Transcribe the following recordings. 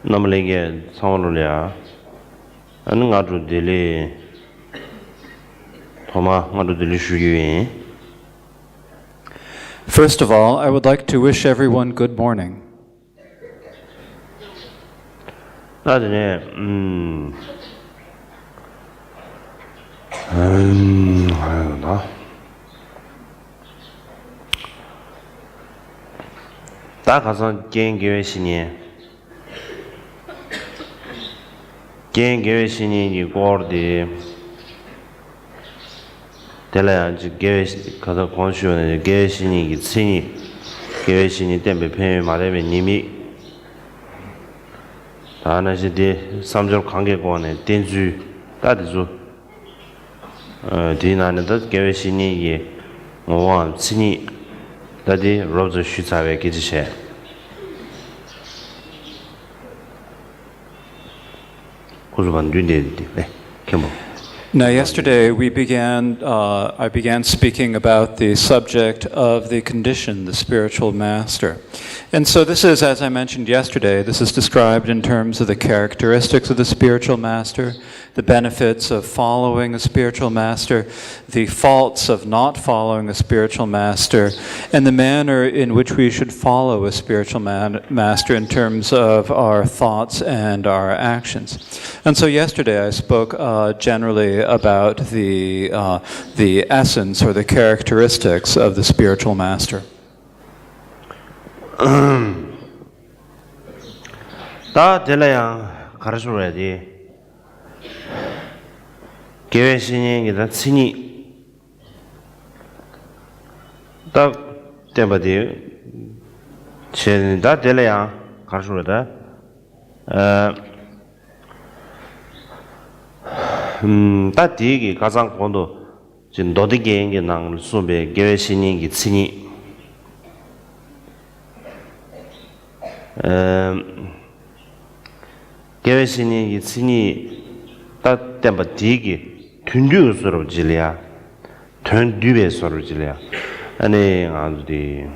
남레게 상원을야 아는 아주 딜리 도마 아주 딜리 슈기위. First of all, I would like to wish everyone good morning. 나중에 나 다 가서 개인교회 신이 개인교회 신이 이거디 될래야 교회 가서 권수는 교회 신이 신이 교회 신이 때문에 편에 말하면 님이 다나시디 삼절 관계권에 된주 다디주 디나는도 교회 신이 이게 뭐와 신이 다디 로즈 슈자에 기지셔. Now, yesterday I began speaking about the subject of the condition, the spiritual master. And so this is, as I mentioned yesterday, this is described in terms of the characteristics of the spiritual master, the benefits of following a spiritual master, the faults of not following a spiritual master, and the manner in which we should follow a spiritual master in terms of our thoughts and our actions. And so yesterday I spoke generally about the essence or the characteristics of the spiritual master. 다 될래야 가르쳐야지. 교회 신이다 신이 딱 때바디 다 될래야 가르쳐야다. 다 뒤기 가장 본도 지금 너디게 게 난 수배 교회 신이 신이 교회 신이 신이 다 때바디기 튼듀스로 질이야 튼듀베스로 질이야 아니 아주디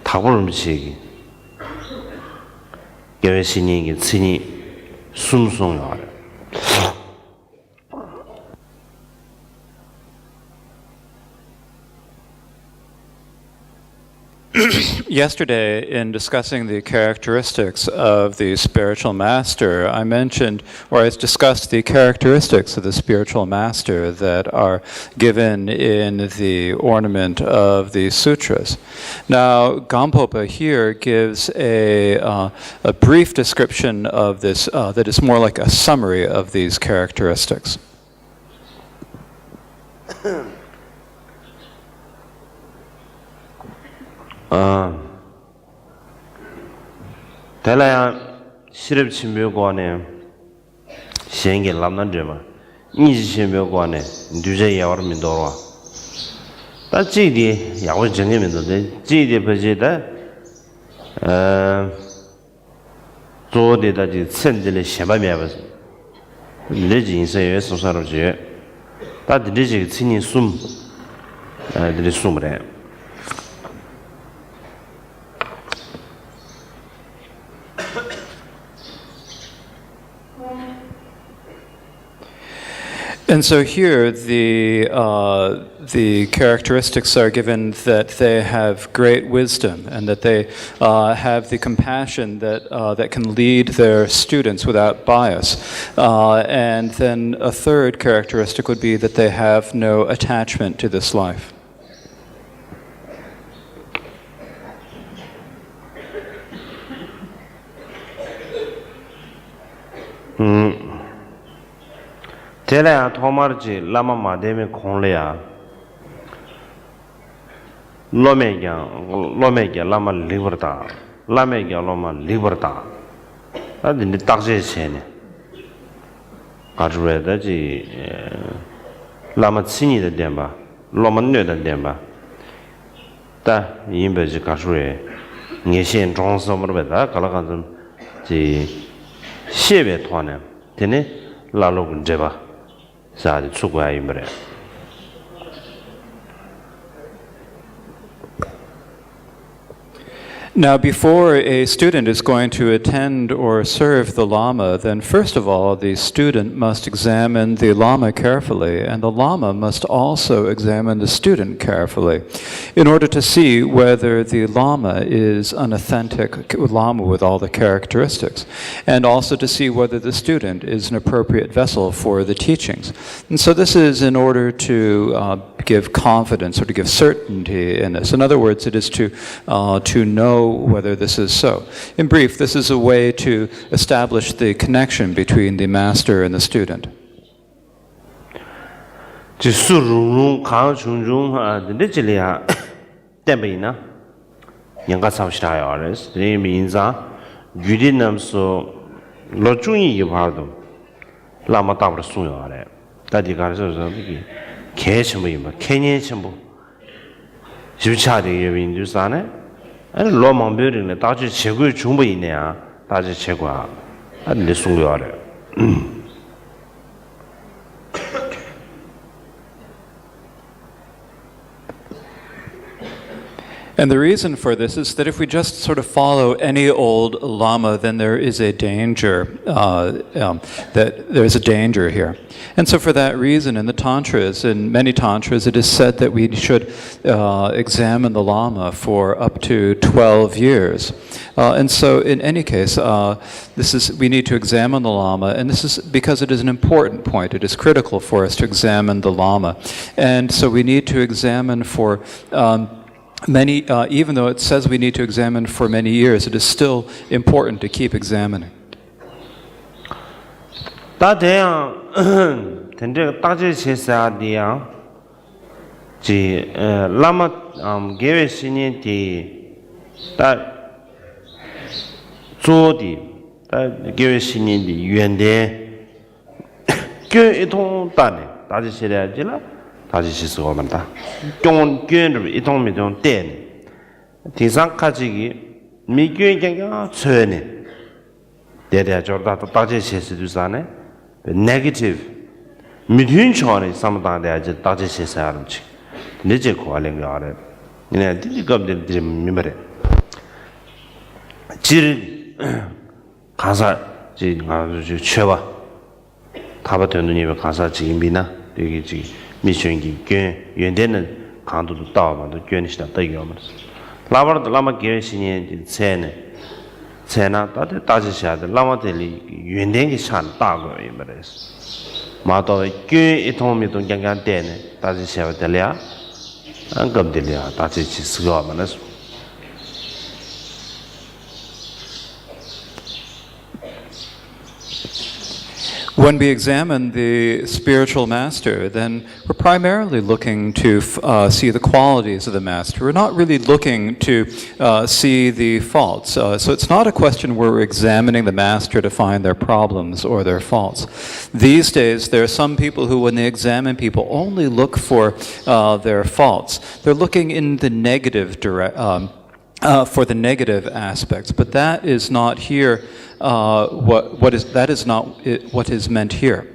타고름식이 교회 신이 신이 숨송요. Yesterday, in discussing the characteristics of the spiritual master, I mentioned, or I discussed the characteristics of the spiritual master that are given in the ornament of the sutras. Now, Gampopa here gives a brief description of this that is more like a summary of these characteristics. 달라야 시럽 침묘관에 시행게 남난데마 인지 침묘관에 뉴제 야와르민 도와 다 지디 야고 정해면도 지디 버지다 조데다지 센들의 샤바미아버스 레지 인세에 소사로지 다 드리지 친이 숨 드리 숨래. And so here, the characteristics are given that they have great wisdom and that they have the compassion that can lead their students without bias. And then a third characteristic would be that they have no attachment to this life. 제가 토마르지 라마 마데메 콩레야 로메게 라마 리버타 라메게 라마 리버타 아니 딱제체네 가르레다지 라마 친이데 덴바 로만네데 덴바 다 임베지 가르레 녜신 종서머베다 갈라간좀 지 시베 토네 되네 라로군 제바 사드 추구야 임베레. Now, before a student is going to attend or serve the Lama, then first of all, the student must examine the Lama carefully, and the Lama must also examine the student carefully in order to see whether the Lama is an authentic Lama with all the characteristics, and also to see whether the student is an appropriate vessel for the teachings. And so this is in order to give confidence or to give certainty in this. In other words, it is to know whether this is so. In brief, this is a way to establish the connection between the master and the student. 아니 로망 벼리네 다지 최고의 중보이네야 다지 최고야 아니 숨겨야래 And the reason for this is that if we just sort of follow any old Lama, then there is a danger, that there's a danger here. And so for that reason, in the Tantras, in many Tantras, it is said that we should examine the Lama for up to 12 years. And so in any case, we need to examine the Lama, and this is because it is an important point. It is critical for us to examine the Lama. And so we need to examine for many, even though it says we need to examine for many years, it is still important to keep examining. 다시 시스고 만다. 경 견을 이동 미동 때. 디상까지 미견경가 처네. 대대 저다 다시 시스두사네. 네거티브 미든 처네 삼다데 아주 다시 시스하는지. 내제 고알랭가 아래. 네 디디겁들 미머래. 질 가사 지 아주 최와. 타바트 누님의 가사 지금이나 여기 지금 미션기 꽤 연대는 강도도 따와도 괜시다 되게요면서 라바르도 라마 계신이 세나 따지셔야 라마들이 연대기 산 따고 이말이스 마도 꽤 이통미도 gangan 때네 따지셔야 될이야 안 겁들이야 따지지 쓰고면서 When we examine the spiritual master, then we're primarily looking to see the qualities of the master. We're not really looking to see the faults. So it's not a question where we're examining the master to find their problems or their faults. These days, there are some people who, when they examine people, only look for their faults. They're looking in the negative for the negative aspects, but that is not here. What is meant here.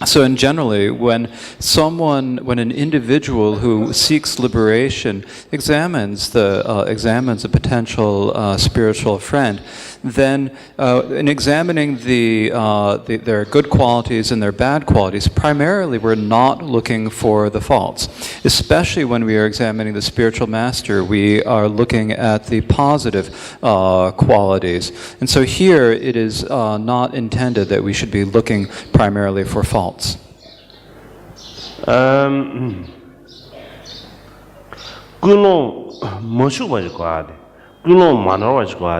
So, in generally, when an individual who seeks liberation examines a potential spiritual friend, then in examining their good qualities and their bad qualities, primarily we're not looking for the faults. Especially when we are examining the spiritual master, we are looking at the positive qualities. And so here it is not intended that we should be looking primarily for faults. 그노 뭐슈 가지고 그노 만화 가지고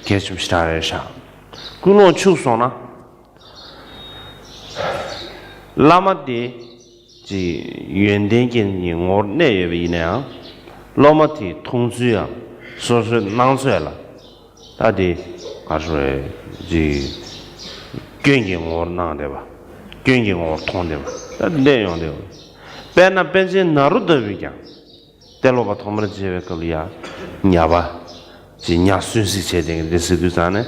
계속 스타일샤 그노 추소나 라마디 지 연대긴 영어 내외이네요 라마티 통수야 소소 난쇠라 다디 가서에 지 경경어 나데바 경경어 통데바 내용데요 배나 벤진 나루더비냐 telova thomra jeve kalia nyaba ji nya sunsi chedeng desidusane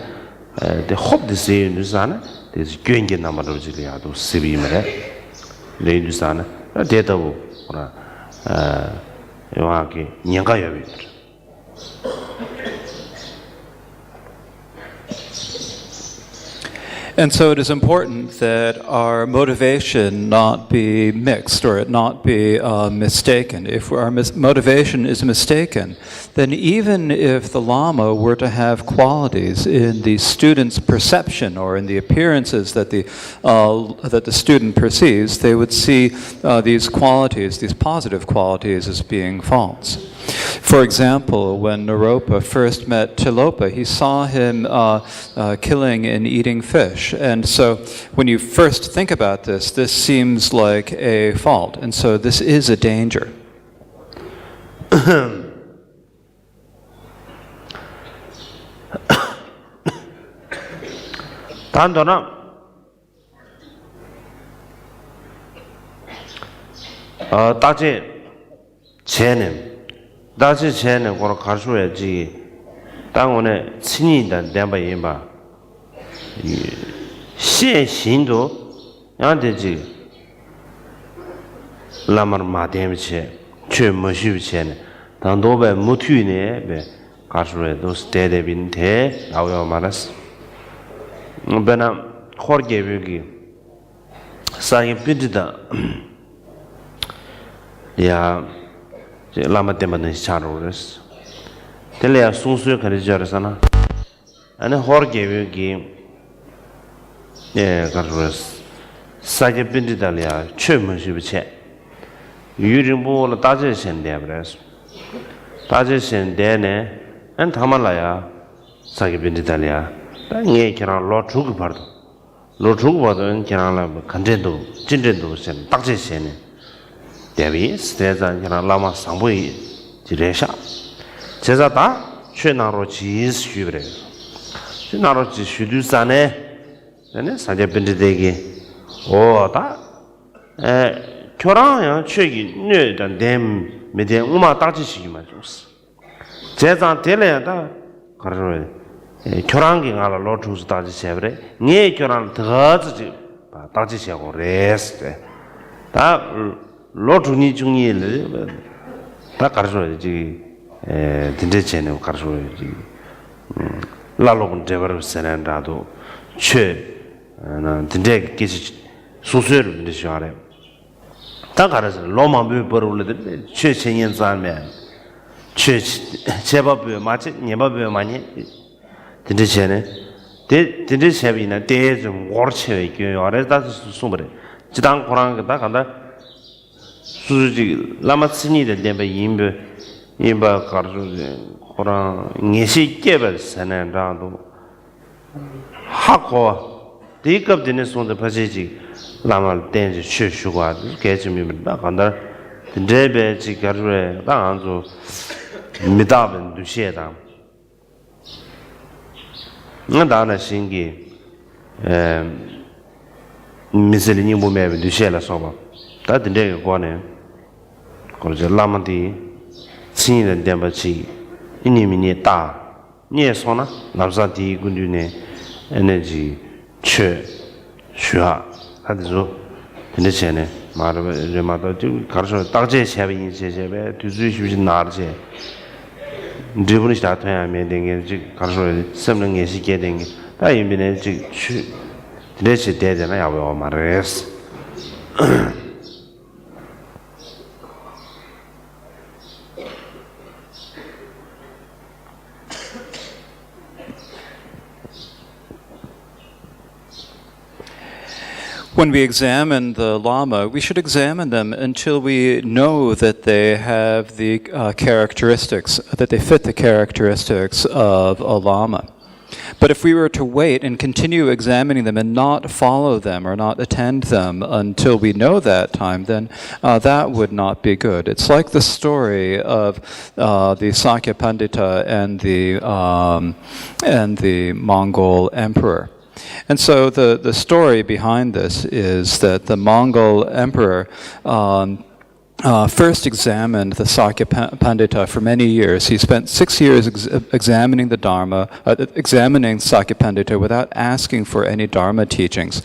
de hob de se nusane de gyenge namaro jilia do sibi mere le nusane de tabu ora yoake nyanga yabi And so it is important that our motivation not be mixed or it not be mistaken. If our motivation is mistaken, then even if the Lama were to have qualities in the student's perception or in the appearances that the student perceives, they would see these qualities, these positive qualities, as being false. For example, when Naropa first met Tilopa, he saw him killing and eating fish. And so when you first think about this, this seems like a fault. And so this is a danger. 단도나 따지 쟤는 그걸 가르쳐야지 당원에 친이다 내가 이봐 시신도 양되지 라마르 마데미체 최머시비체네 단도배 무튀네 배 가르쳐야도 스테데빈데 나오요 말았어 베나 코르게비기 사이 비드다 야 라마 때문에 차로르스 텔레야 순수에 가르쳐잖아 아니 호르게비기 예 가르쳐스 사이 비드다야 최문시비체 유림보를 따져신데 그래서 따져신데네 안 담아라야 사이 비드다야 당에 그냥 로추고 봐도 그냥 간전도 진전도 선 딱지세네 대비 스테자 그냥 라마 상보이 지레샤 제자다 최나로 지수 그래 최나로 지수도 산에 네 사제 빈데게 오다 교랑야 최기 뇌단 댐 메데 우마 딱지시기만 좋스 제자 될래야다 가르쳐 교랑기 가라 로투스 다지 세브레 네 교랑 더지 다지 세고 레스데 다 로투니 중이를 다 가르쳐야지 딘데체네 가르쳐야지 라로군 데버르 세난다도 최나 딘데 계시 소소를 믿으셔야 다 가르쳐 로마비 버르르데 최천년 삶에 최 제법이 맞지 네법이 많이 딘데체네 딘데체비나 대좀 워르체 있고요. 아래다 숨버래. 지당 고랑다 간다. 수지 라마스니데 데베 임바 가르주 고랑 녜시 깨버 세난다도 하고 디급드네 손데 파지지 라말 댄지 쉬쉬과 개심이다 간다. 딘데베 지가르에 당안조 미다벤 두시에다 나다나 신기 미셀니 몸에 두셔라 소바 다든데 거네 거저 라만디 신이는 데마치 이니미니 다 니에소나 남사디 군주네 에너지 최 슈아 하드조 근데체네 말을 레마도 가르쳐 딱제 샤비 제제베 두주시비 나르제 드분이 스타트해야 되는 가르쳐 섬는 게 시게 되는 다 이미네 지 드레스 되잖아 야고 말레스 When we examine the Lama, we should examine them until we know that they have the characteristics, that they fit the characteristics of a Lama. But if we were to wait and continue examining them and not follow them or not attend them until we know that time, then that would not be good. It's like the story of the Sakya Pandita and the Mongol emperor. And so the story behind this is that the Mongol emperor first examined the Sakya Pandita for many years. He spent 6 years examining the Dharma, examining Sakya Pandita without asking for any Dharma teachings.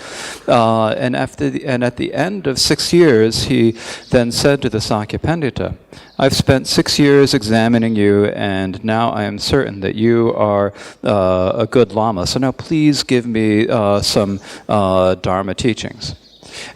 And at the end of 6 years, he then said to the Sakya Pandita, I've spent 6 years examining you, and now I am certain that you are a good Lama. So now please give me some Dharma teachings.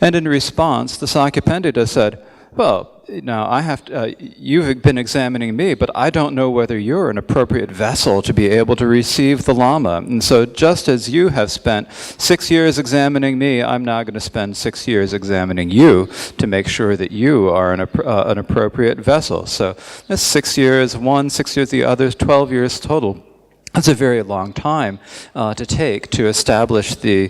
And in response, the Sakya Pandita said, well, now I have to, you've been examining me, but I don't know whether you're an appropriate vessel to be able to receive the Lama. And so just as you have spent 6 years examining me, I'm now going to spend 6 years examining you to make sure that you are an appropriate vessel. So that's 6 years one, 6 years the others, 12 years total. That's a very long time to take to establish the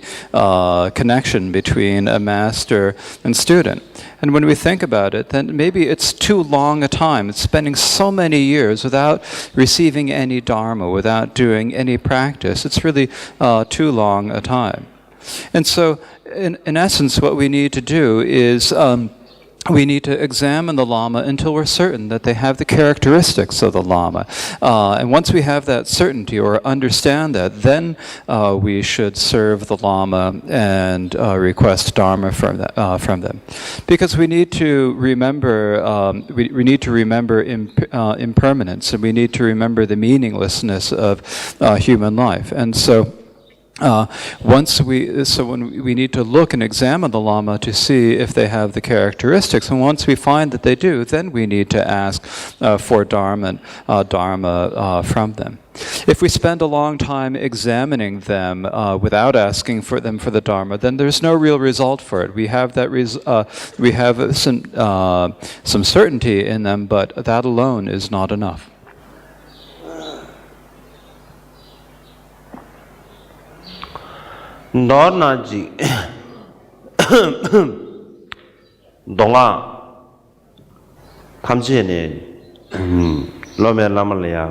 connection between a master and student. And when we think about it, then maybe it's too long a time. It's spending so many years without receiving any Dharma, without doing any practice. It's really too long a time. And so, in essence, what we need to do is we need to examine the Lama until we're certain that they have the characteristics of the Lama. And once we have that certainty or understand that, then we should serve the Lama and request Dharma from them. Because we need to remember, we need to remember impermanence, and we need to remember the meaninglessness of human life. And so, when we need to look and examine the Lama to see if they have the characteristics, and once we find that they do, then we need to ask for Dharma from them. If we spend a long time examining them without asking for them for the Dharma, then there's no real result for it. We have that we have some certainty in them, but that alone is not enough. Nornaji Donga Tamjene Lome Lamalaya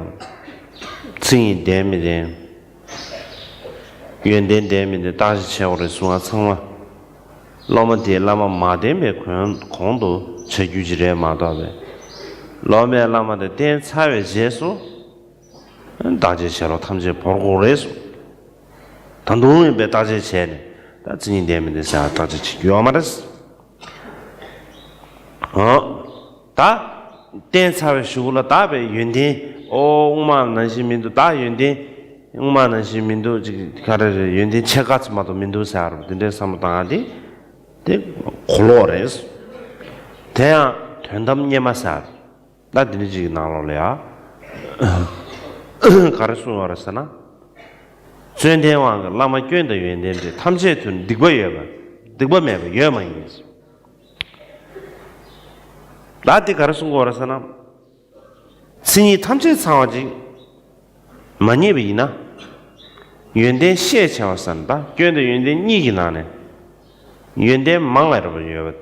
Tsing Demide Yunden Demide Dashi Chowre Sunga Tsangwa Loma de Lama Mademe Kondo Chegujire Madabe Lome Lama de Den Sawe Jesu Daji Charo Tamje Porgoresu 단동에 배다제 체네 다 진이 되면 돼서 다제 요마르스 다 댄사회 슈글라 다베 윤디 오만 난시민도 다 윤디 오만 난시민도 지금 가르 윤디 체가츠마도 민도사로 근데 삼당하디 데 콜로레스 대야 된담예마사 나 드리지 나올래야 가르수 알았잖아 전대왕 라마 교인의原点데 탐제든 득보여봐 여망이지 나한테 가르친 거 알아서나 신이 탐제 상황이 많이 비나原点 시에창 산다 교인의原点 니기 나네原点 망라로 버려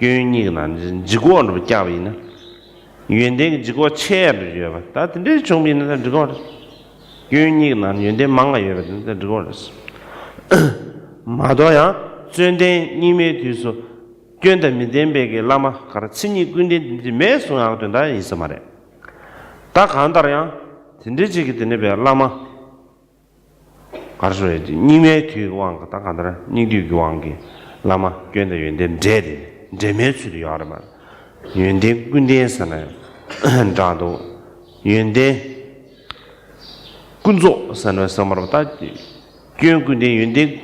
교인이 나는 지고는 잡이나原点 지고 체를 줘봐 다 근데 좀 있는 지고 교인이 난 연대 망가요 근데 그거였어 마도야 전대 님에 뒤서 견대 미덴베게 라마 가르치니 근데 매송하고 된다 있어 말해 다 간다야 진짜지기 되네 배 라마 가르쳐야지 님에 뒤고 왕가 다 간다라 니디 교왕게 라마 견대 연대 제데 제매수리 알아봐 연대 군대에서는 자도 연대 군조 산을 삼아봤다. 교육군대 윤대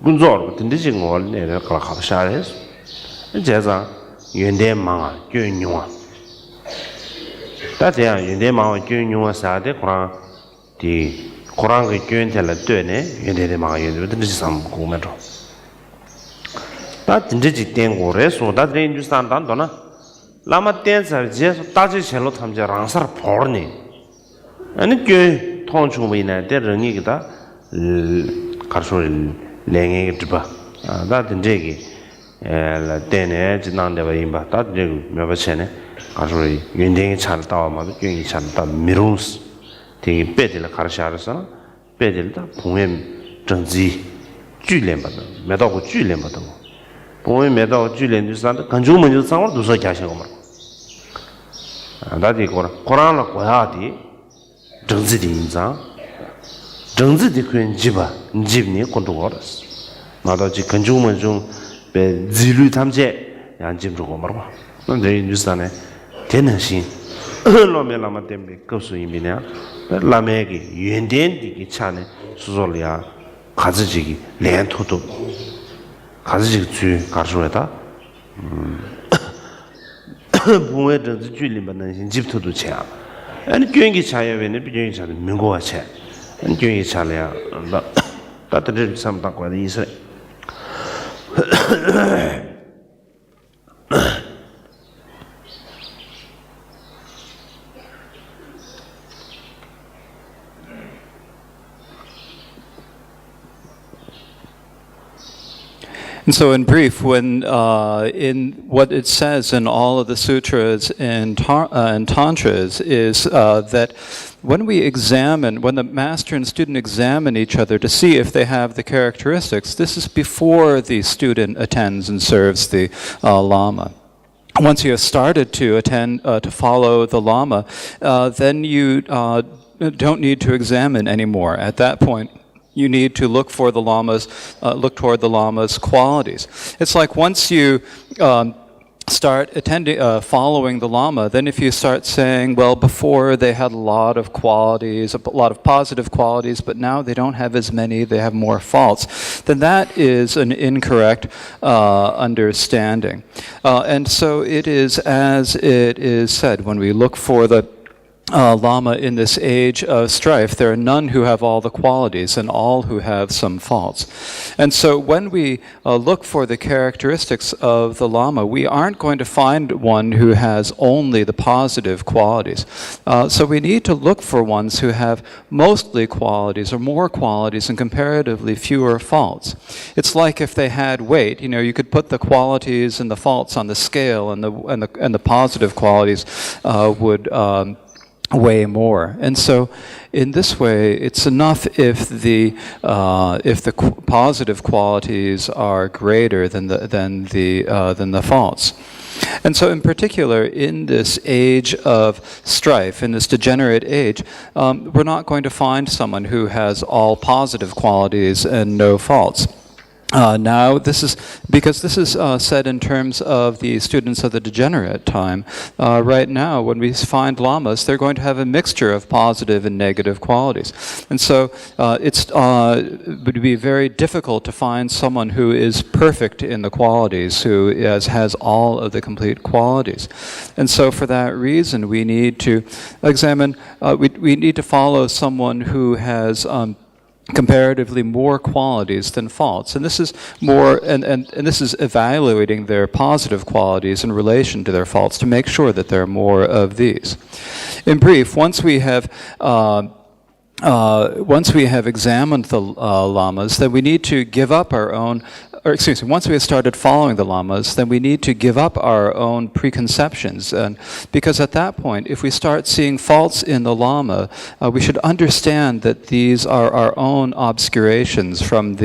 군조로 된대지 걸 내가 가서 샤레스. 제자 윤대 망아 교육용아. 다대야 윤대 망아 교육용아 사대 코란 디 코란의 교육텔라 되네. 윤대대 망아 윤대 된대지 삼고면로. 다 된대지 땡고래서 다들 인주산 단도나 라마 댄서 제서 따지 첼로 탐자 랑사르 포르니. 아니 교 통중부이나 대령이기다 가르쳐 랭에 드바 다 된제기 때네 지난데바 임바 다 몇번째네 가르쳐 윤댕이 잘 따와마도 교인이 잘 따 미루스 되게 빼들 가르쳐서 빼들다 봉엠 정지 줄렘바도 매다고 줄렘바도 봉엠 매다고 줄렘도 산다 간주문도 상을 두서 가시고 말 다디 코란을 고야디 정지디 인자 정지디 그런 집니 컨트롤스 나도지 근중문 좀배 지루 탐제 양짐 주고 말고 근데 뉴스단에 대능신 로메 라마 때문에 급수임이냐 라메기 윤된디기 차네 수솔이야 가지지기 렌토도 가지지기 주 가르쳐다 부모들 줄리면 집토도 차 아니 교육이 차야에는 비교이 차는 민고와 차 아니 교육이 차려야 나 따뜻한 삼당과 이세 And so, in brief, when in what it says in all of the sutras and tantras is that when the master and student examine each other to see if they have the characteristics, this is before the student attends and serves the lama. Once you have started to attend, to follow the lama, then you don't need to examine anymore. At that point, you need to look toward the lama's qualities. It's like once you start following the lama, then if you start saying, well, before they had a lot of qualities, a lot of positive qualities, but now they don't have as many, they have more faults, then that is an incorrect understanding. And so it is as it is said, when we look for the Lama in this age of strife, there are none who have all the qualities and all who have some faults. And so when we look for the characteristics of the Lama, we aren't going to find one who has only the positive qualities. So we need to look for ones who have mostly qualities or more qualities and comparatively fewer faults. It's like if they had weight, you could put the qualities and the faults on the scale, and the positive qualities would way more. And so in this way, it's enough if the positive qualities are greater than the faults. And so in particular, in this age of strife, in this degenerate age, we're not going to find someone who has all positive qualities and no faults. Now, this is said in terms of the students of the degenerate time. Right now, when we find lamas, they're going to have a mixture of positive and negative qualities. And so it would be very difficult to find someone who is perfect in the qualities, who has all of the complete qualities. And so for that reason, we need to examine, we need to follow someone who has comparatively more qualities than faults. And this is more, and this is evaluating their positive qualities in relation to their faults to make sure that there are more of these. In brief, once we have examined the lamas, then we need to give up our own, once we have started following the lamas, then we need to give up our own preconceptions. And because at that point, if we start seeing faults in the lama, we should understand that these are our own obscurations from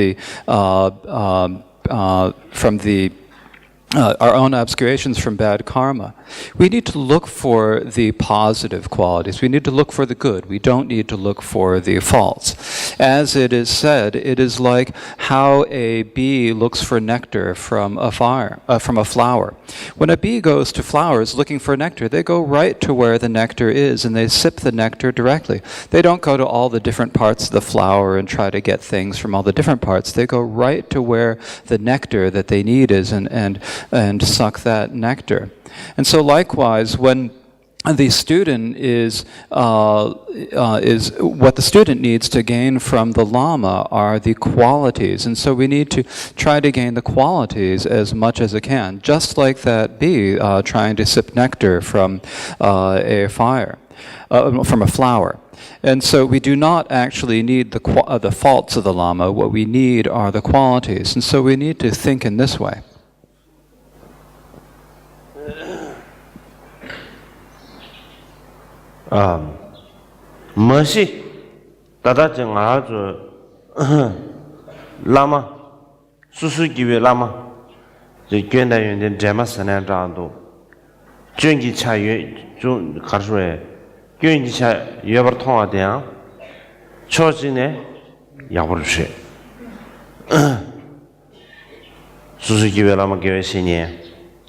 our own obscurations from bad karma. We need to look for the positive qualities. We need to look for the good. We don't need to look for the faults. As it is said, it is like how a bee looks for nectar from a flower. When a bee goes to flowers looking for nectar, they go right to where the nectar is and they sip the nectar directly. They don't go to all the different parts of the flower and try to get things from all the different parts. They go right to where the nectar that they need is and suck that nectar. And so likewise, when the student is what the student needs to gain from the lama are the qualities, and so we need to try to gain the qualities as much as it can, just like that bee trying to sip nectar from a flower. And so we do not actually need the faults of the lama. What we need are the qualities, and so we need to think in this way. 머시 다다정 아주 라마 수수기회 라마 저 견다연된 제마스네 장도 전기 차유 좀 가르쳐에 견기 차 여버 통화대야 초진에 야버르시 수수기회 라마 교회 신이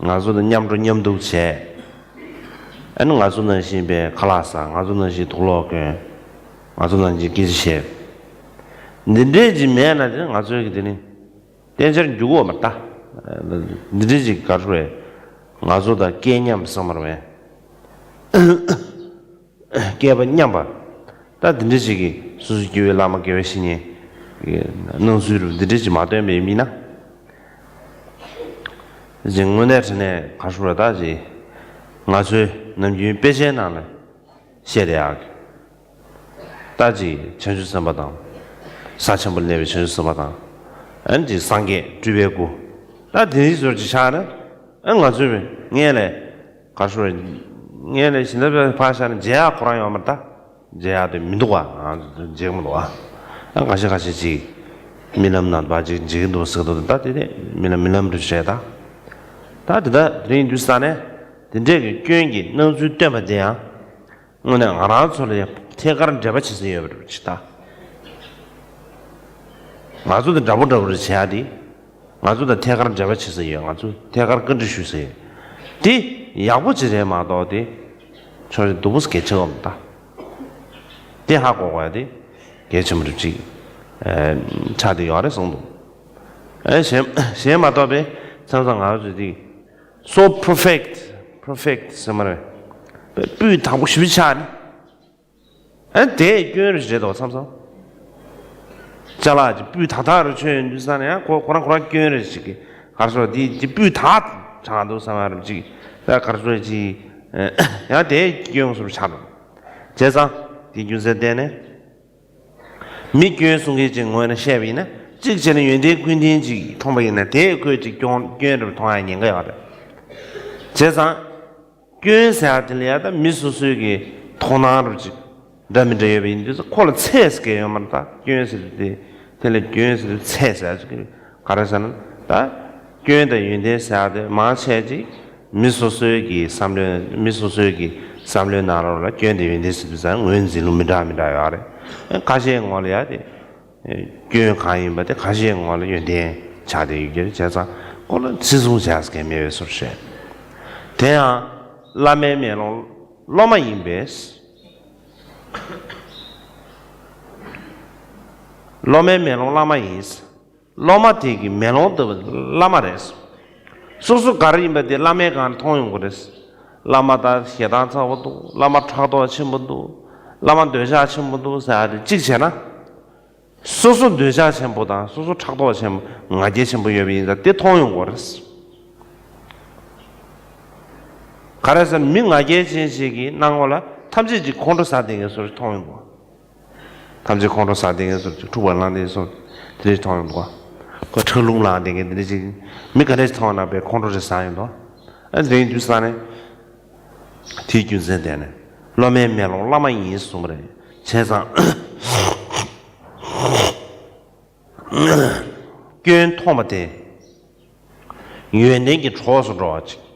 아주도 냠도 냠도체 안 가서는 신배 클라사 가서는 시 돌아오게 가서는 이제 기시해 니네지 매나는 가서게 되니 대전 주고 맞다 니네지 가서에 가서다 개념 섬으로에 개번냠바 다 니네지기 수수교회 라마 교회 신이 능수를 니네지 마대 매미나 이제 오늘에 가서다지 가서 남주 배제나는 세대학 따지 전주선마다 4,000불 내외 전주선마다 안지 상계 주배고 다 대리소 지사는 가서 얘네 가서 얘네 신의 파샤는 제야 고라요 아마다 제야도 민도가 제금도 와 가시지 민남난 바지 지금도 쓰도 다데 민남도 쉐다 다다 드린주스탄에 근데 교행기 너무 때문에야 오늘 알아서래 태가를 잡아치세요 그렇지다 아주도 잡으라고 해야지 아주도 태가를 잡아치세요 아주 태가를 끊으시세요 디 야부지래 마도디 저 도무스 개처음다 디 하고 가야 돼 개처음을지 차디 열에 정도 셈마도베 상상 아주디 so perfect somewhere 뷰 타고 싶지 않아 대 교회를 제도 삼성 잘라지 뷰 다다를 주는 주산이야 고랑 교회를 지기 가서 디뷰다 장도 삼아를 지기 내가 가서지 야대 교영수를 잡아 제사 디준세 되네 미교회 속에 증원의 셰비네 직전에 연대 군인지 통보이네 대교지 교회를 통하는 거야 제사 교회사들이야다 미수수기 토나르지 담이되어빈데서 콜 체스게 요만다 교회사들 텔레 교회사들 체스하지 가라서는 다 교회의 연대사들 마체지 미수수기 삼려 나라라 교회의 연대사들 원진로 미다미다요 아래 가시에 걸어야 돼 교회 가인한테 가시에 걸어 연대 자대 이게 제사 콜 지수자스게 매여서셔 대야 라메메로 로마 인베스 로메메로 라마 인스 로마 티기 메로도 라마레스 소소 가리임베데 라메간 통용거레스 라마다 시다사고도 라마 차도 친분도 라마 되자 친분도 사야 직세나 소소 되자 친보다 소소 차도 친 ngaje 친부 여비인다 대 통용거레스 가라서 민가게 진식이 나올라 탐지지 콘도사딩에서 통한 거. 탐지 콘도사딩에서 두번란에서 들이 통한 거. 그 철롱란딩에 들이 미가레스 통하나 배 콘도스 사인도. 아니 주산에 티준세되네. 로메멜로 라마인 숨래. 세상 견 통마데 유엔내기 초소로지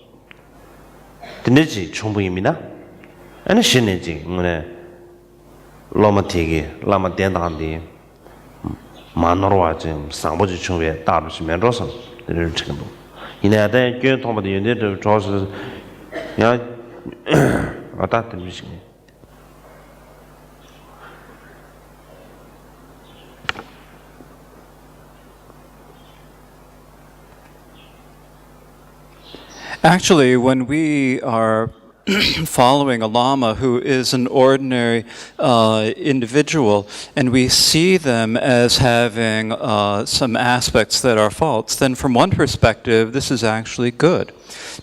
드네지 충분입니다. 아니 신내지 뭐네 로마티기 라마 된다는데 만으로와 지금 상보지 충분히 따르시면 로서 이를 지금도 이내에 교회 통보도 연대도 줘서 야 왔다 들으시네. Actually, when we are following a lama who is an ordinary individual, and we see them as having some aspects that are faults, then from one perspective, this is actually good.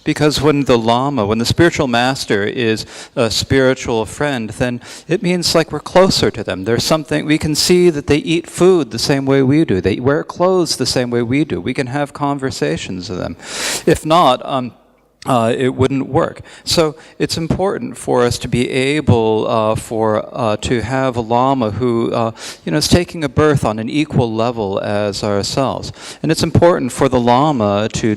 Because when the spiritual master is a spiritual friend, then it means like we're closer to them. There's something, we can see that they eat food the same way we do. They wear clothes the same way we do. We can have conversations with them. If not, it wouldn't work. So it's important for us to be able to have a lama who is taking a birth on an equal level as ourselves, and it's important for the lama to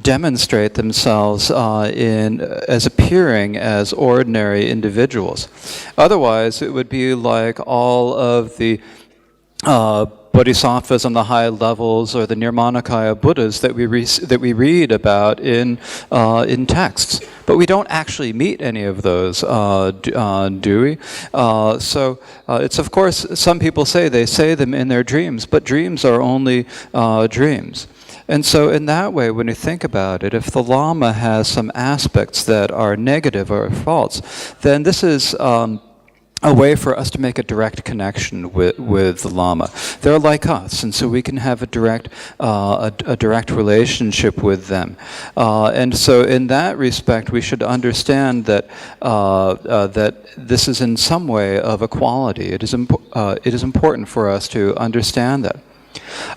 demonstrate themselves as appearing as ordinary individuals. Otherwise, it would be like all of the bodhisattvas on the high levels or the Nirmanakaya Buddhas that we read about in texts. But we don't actually meet any of those, do we? So it's, of course, some people they say them in their dreams, but dreams are only dreams. And so in that way, when you think about it, if the Lama has some aspects that are negative or false, then this is a way for us to make a direct connection with the Lama. They're like us, and so we can have a direct relationship with them. And so in that respect, we should understand that this is in some way of equality. It is important for us to understand that.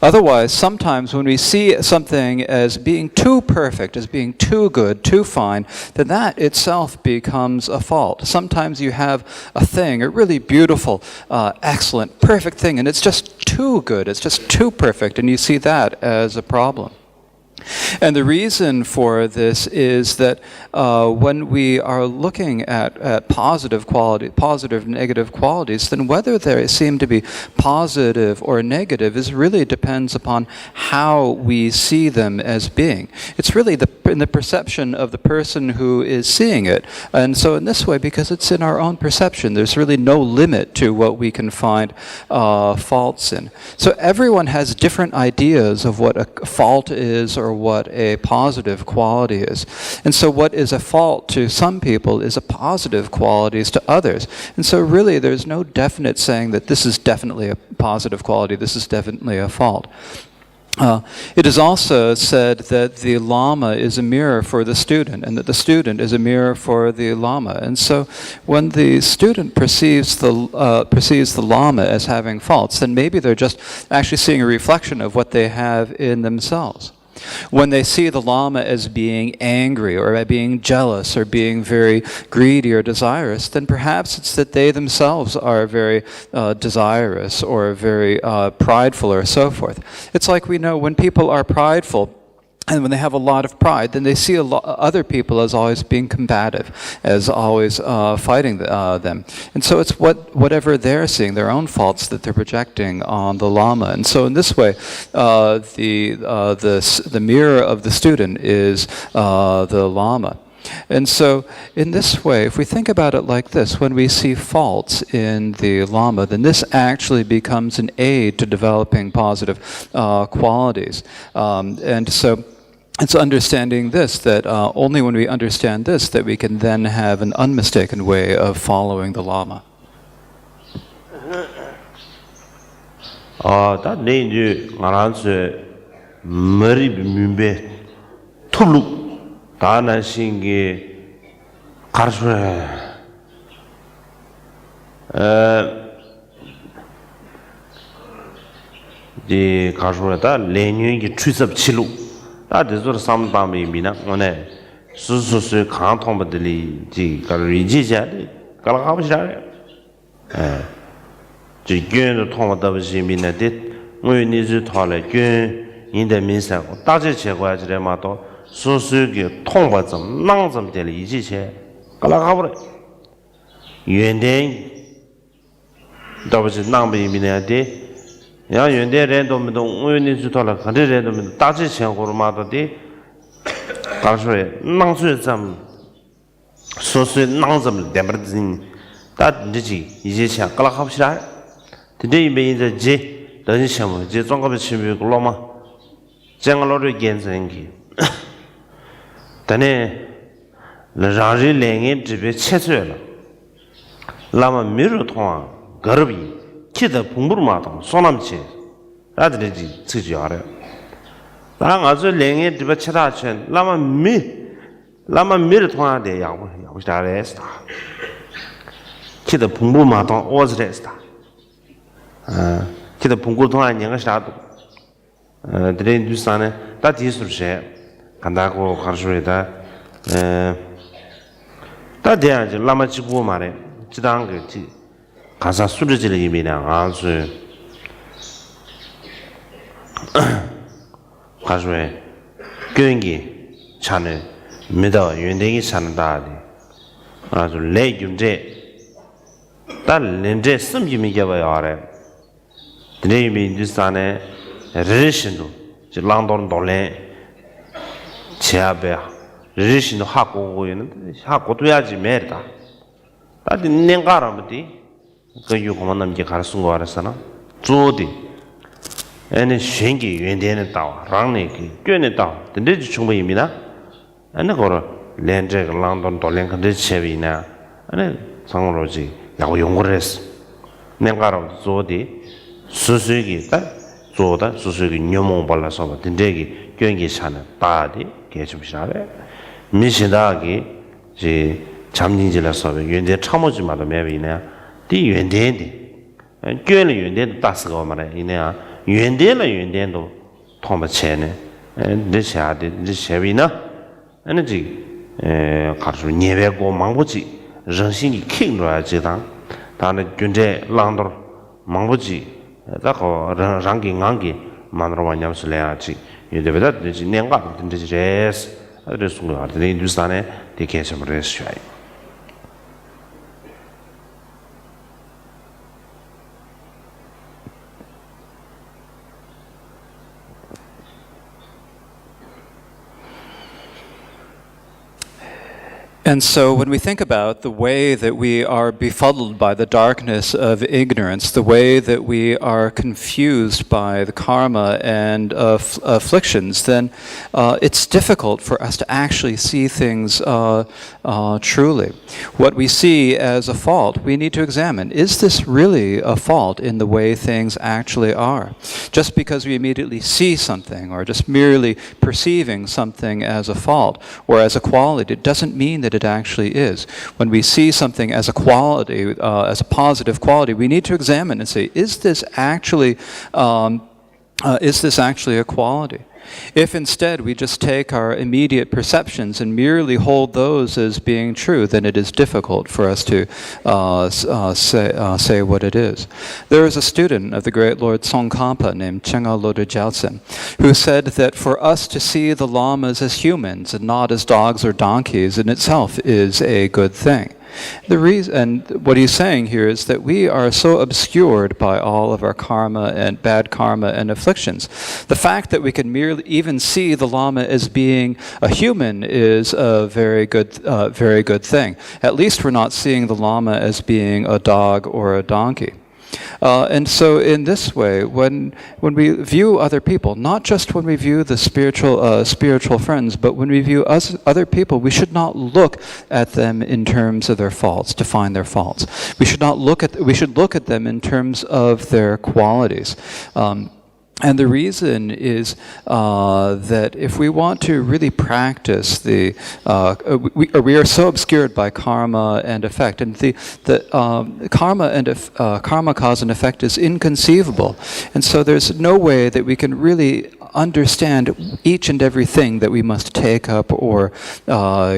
Otherwise, sometimes when we see something as being too perfect, as being too good, too fine, then that itself becomes a fault. Sometimes you have a thing, a really beautiful, excellent, perfect thing, and it's just too good, it's just too perfect, and you see that as a problem. And the reason for this is that when we are looking at positive and negative qualities, then whether they seem to be positive or negative really depends upon how we see them as being. It's really in the perception of the person who is seeing it. And so in this way, because it's in our own perception, there's really no limit to what we can find faults in. So everyone has different ideas of what a fault is or what a positive quality is. And so what is a fault to some people is a positive qualities to others. And so really there's no definite saying that this is definitely a positive quality, this is definitely a fault. It is also said that the Lama is a mirror for the student, and that the student is a mirror for the Lama. And so when the student perceives the Lama as having faults, then maybe they're just actually seeing a reflection of what they have in themselves. When they see the Lama as being angry or being jealous or being very greedy or desirous, then perhaps it's that they themselves are very desirous or very prideful or so forth. It's like we know when people are prideful, and when they have a lot of pride, then they see other people as always being combative, as always fighting them. And so it's whatever they're seeing, their own faults, that they're projecting on the Lama. And so in this way, the mirror of the student is the Lama. And so in this way, if we think about it like this, when we see faults in the Lama, then this actually becomes an aid to developing positive qualities. And so it's understanding this, that only when we understand this, that we can then have an unmistaken way of following the Lama. 다 내인지 알아서 머리 민배 툴룩 다나 신기 가르쳐 이 가르쳐다 레뉴기 추섭 치루 다 대저 삼담이 미나 오네 수수수 강통버들이 지 가르리지자리 갈아가보시라 지견도 통하다듯이 미나데 뭐니즈 탈에 견 인데 민사 다제 제거하지래마도 수수기 통과 좀 낭좀 될 이지체 갈아가버려 연대 더버지 낭비 미나데 야 연대 랜덤도 뭐니즈 탈에 간데 랜덤도 다제 제거로마도데 가르쳐에 낭수에 좀 수수 낭좀 되버진 다 늦지 이제체 갈아가보시라 today means je dan sham je zong ga chi mi lo ma jang lo de gen zeng gi dane le rang ri leng ye zhi be che zhe le la ma mi ru tong ga ru bi ki de pong bu ma dong so nam chi da de ji ci ji ya le da nga zhe leng ye zhi be che da chen la ma mi ru tong de ya bu da le sta ki de pong bu ma dong o zhe sta 기타 봉고통한 년가시라도 드레인 두산에 다 디스르셰 간다고 가르쳐다 다 대야지 라마치고 말해 지당 그 가사 수르질 의미랑 아주 가르쳐에 교인기 찬을 믿어 윤댕이 찬다 아주 레균제 딸 렌제 섬기미 잡아야 하래 Today, we understand relation to London Dolan, Chiabe, relation to Hako, Hako to Yaji Merda. That the Nengaramati, you command them Jakasungo Arasana, Zodi, and Shingi, Indian Tower, Raniki, Gurney Tower, the Digital Mina, and the Gora, Landjak, London Dolan, Chevina, and then Sangroji, Yawongres, Nengaram Zodi. 수수기 딱 조다 수수기 녀몽 발라서 된대기 경기 사는 다디 개심시나베 미시다기 지 잠진질라서 연대 참오지마도 매비네 디 연대인데 교회는 연대도 따스가 말해 이내야 연대도 통마체네 늦샤디 늦샤비나 에너지 가르쳐 예배고 망보지 정신이 킹로야 지당 다는 군대 랑도 망보지 다고 랑기 랑기 만으로 냠슬래야지 이제부터 이제 내가 이제 그래서 그런데 인도산에 되게 해서를 했어요. And so when we think about the way that we are befuddled by the darkness of ignorance, the way that we are confused by the karma and afflictions, then it's difficult for us to actually see things truly. What we see as a fault, we need to examine. Is this really a fault in the way things actually are? Just because we immediately see something or just merely perceiving something as a fault or as a quality, it doesn't mean that it actually is. When we see something as a quality, as a positive quality, we need to examine and say, is this actually a quality? If instead we just take our immediate perceptions and merely hold those as being true, then it is difficult for us to say what it is. There is a student of the great Lord Tsongkhapa named Chenga Lodro Gyaltsen who said that for us to see the lamas as humans and not as dogs or donkeys in itself is a good thing. The reason, and what he's saying here is that we are so obscured by all of our karma and bad karma and afflictions. The fact that we can merely even see the lama as being a human is a very good thing. At least we're not seeing the lama as being a dog or a donkey. And so in this way, when we view other people, not just when we view the spiritual friends, but when we view other people, we should not look at them in terms of their faults, to find their faults. We should look at them in terms of their qualities. And the reason is that if we want to really practice we are so obscured by karma and effect, and the karma cause and effect is inconceivable, and so there's no way that we can really understand each and everything that we must take up or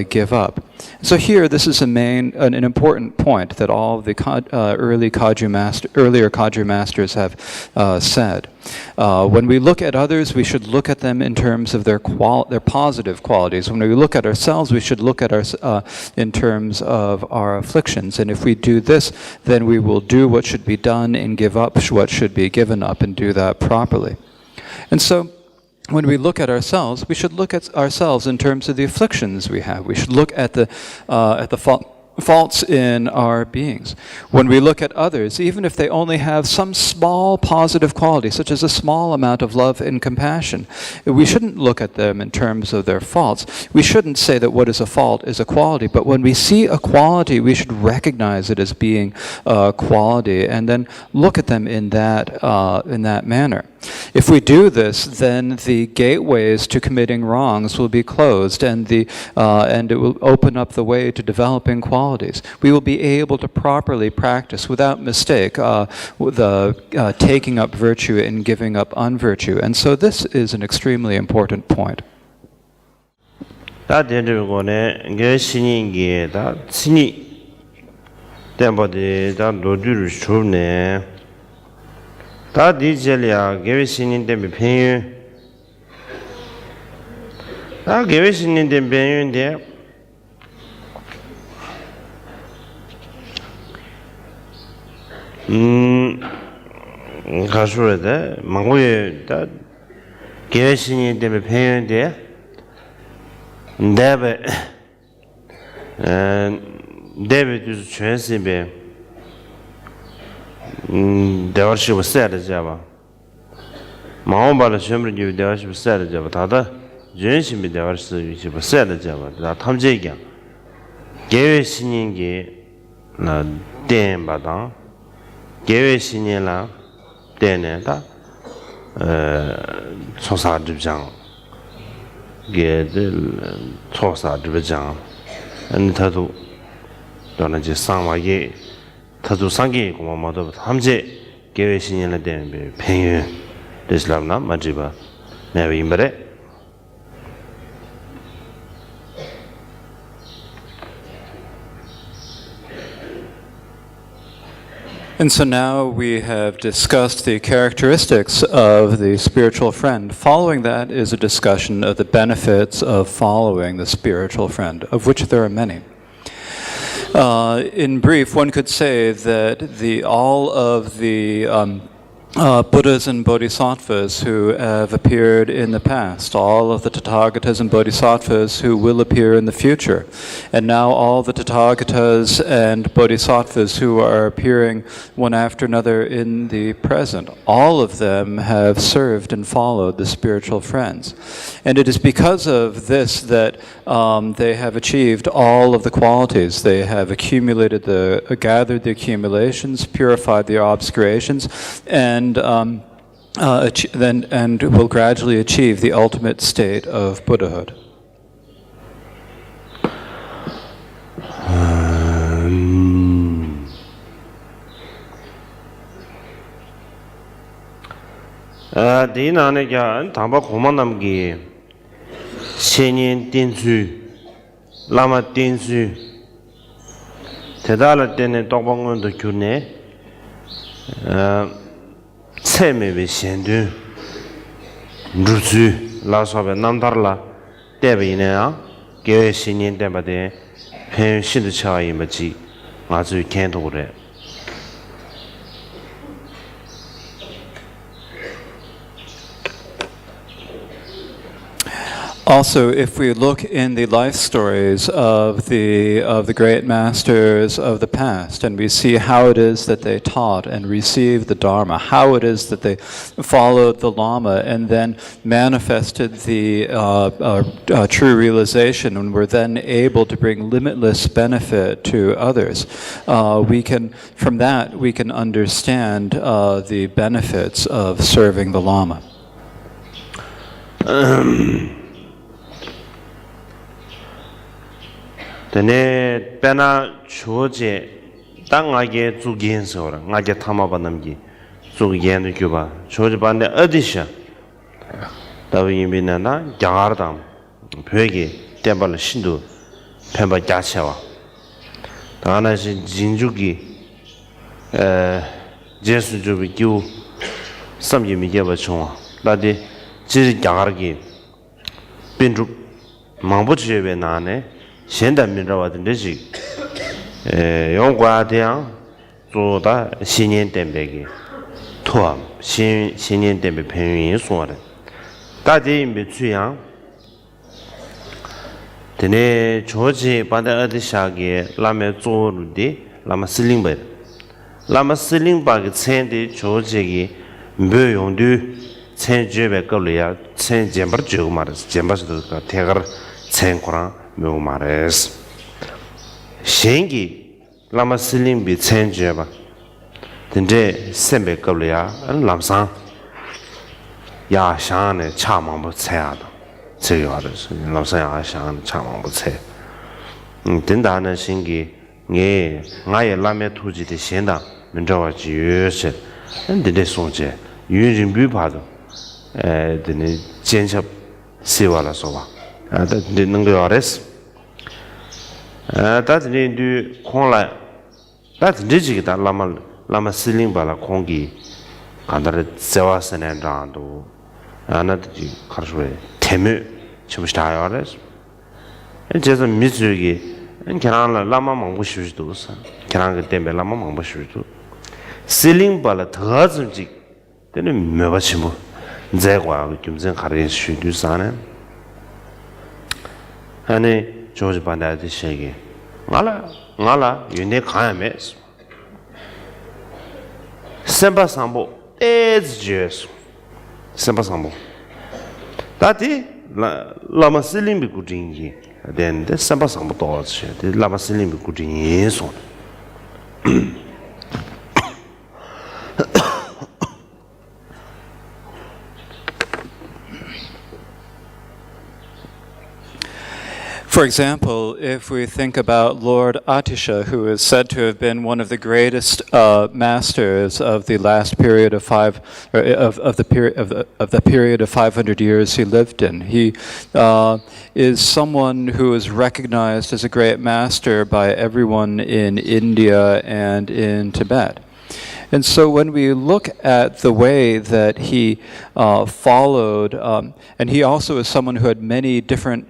give up. So here, this is an important point that all of the earlier Kagyu masters have said. When we look at others, we should look at them in terms of their positive qualities. When we look at ourselves, we should look at in terms of our afflictions. And if we do this, then we will do what should be done and give up what should be given up and do that properly. And so, when we look at ourselves, we should look at ourselves in terms of the afflictions we have. We should look at the faults in our beings. When we look at others, even if they only have some small positive quality, such as a small amount of love and compassion, we shouldn't look at them in terms of their faults. We shouldn't say that what is a fault is a quality, but when we see a quality, we should recognize it as being a quality and then look at them in that manner. If we do this, then the gateways to committing wrongs will be closed, and it will open up the way to developing qualities. We will be able to properly practice without mistake the taking up virtue and giving up unvirtue. And so this is an extremely important point. 다 디젤이야 개회신인데 배유 다 개회신인데 배유인데 가수르데 망고에다 계신이 때문에 배운데 내배 내배도全世界 대화시 버스야를 잡아 마음발을 전부 대화시 버스야를 잡아 다다 전심이 대화시 버스야를 잡아 다 탐제기야 계획신인게 나 땜바다 계획신이라 때네다 초사주장 게들 초사주장 안타도 너는 이제 상와게 타도 상계 고마마도 함제 계획신이라 때문에 평유 데슬람나 마지바 내가 임바래 And so now we have discussed the characteristics of the spiritual friend. Following that is a discussion of the benefits of following the spiritual friend, of which there are many. In brief, one could say that all of the Buddhas and Bodhisattvas who have appeared in the past, all of the Tathagatas and Bodhisattvas who will appear in the future, and now all the Tathagatas and Bodhisattvas who are appearing one after another in the present, all of them have served and followed the spiritual friends. And it is because of this that they have achieved all of the qualities. They have gathered the accumulations, purified the obscurations, and will gradually achieve the ultimate state of Buddhahood. 디나네가 담바 고만남기 신인 딘수 라마 딘수 대달할 때는 똑방문도 교네 세메베 신두 루즈 라서베 남다르라 대베이네야 교회 신인 때마다 팬신의 차이 맞지 아주 괜도그래. Also, if we look in the life stories of the great masters of the past, and we see how it is that they taught and received the Dharma, how it is that they followed the Lama and then manifested the true realization, and were then able to bring limitless benefit to others, from that we can understand the benefits of serving the Lama. tene pena choje tangage zugen sora ngage tamaba namgi zugen de kuba choje bande adisha dawi minana gyardam pyoge tembal shindu pemba gyachewa dana shin jinjugi jesu jubi gyu samye mi geba chwa dadi jiri gyargi binju mangbo chebe nane 现代民主的这些，用国家做的新年代表的，托新年代表培育所的，大家因为这样，的呢，初期把那的下个那么做的，那么408，那么408个钱的初期的没用的，1900个了呀，1900嘛的，1900是个Tergar 1000块。 Mumares Shengi Lama Silim be Chanjeba Tende Sembe Gablia and Lamsan Ya Shan Chamambo Tsayada Tsayodas Lamsan Ya Shan Chamambo Tsay Tendana Shingi Nye Naya Lame Tuji de Shenda Menjawa Jiyuset and the Sonje Yunjin Bupado the Jenshap Siwala Sova. That didn't go arrest. That didn't do Konla. That digit that Lama Siling Bala Kongi under Zewasan and Rando. Another Karshway Temu Chumstai arrest. And just a misery and Kanala Lama Mambushu those. Kananga Tembe Lama Mambushu. Siling Bala Tazim Then Mevachimu, Zegua, Kimzen Kari Shudusane. And George Bandadi Shaggy. Ngala, you need Kayames. Semba Sambo, it's just Semba Sambo. That is Lama Silim Bikudingi. Then the Semba Sambo doors, the Lama Silim Bikudin is on. For example, if we think about Lord Atisha, who is said to have been one of the greatest masters of the last period of the period of 500 years he lived in, he is someone who is recognized as a great master by everyone in India and in Tibet. And so when we look at the way that he followed, and he also is someone who had many different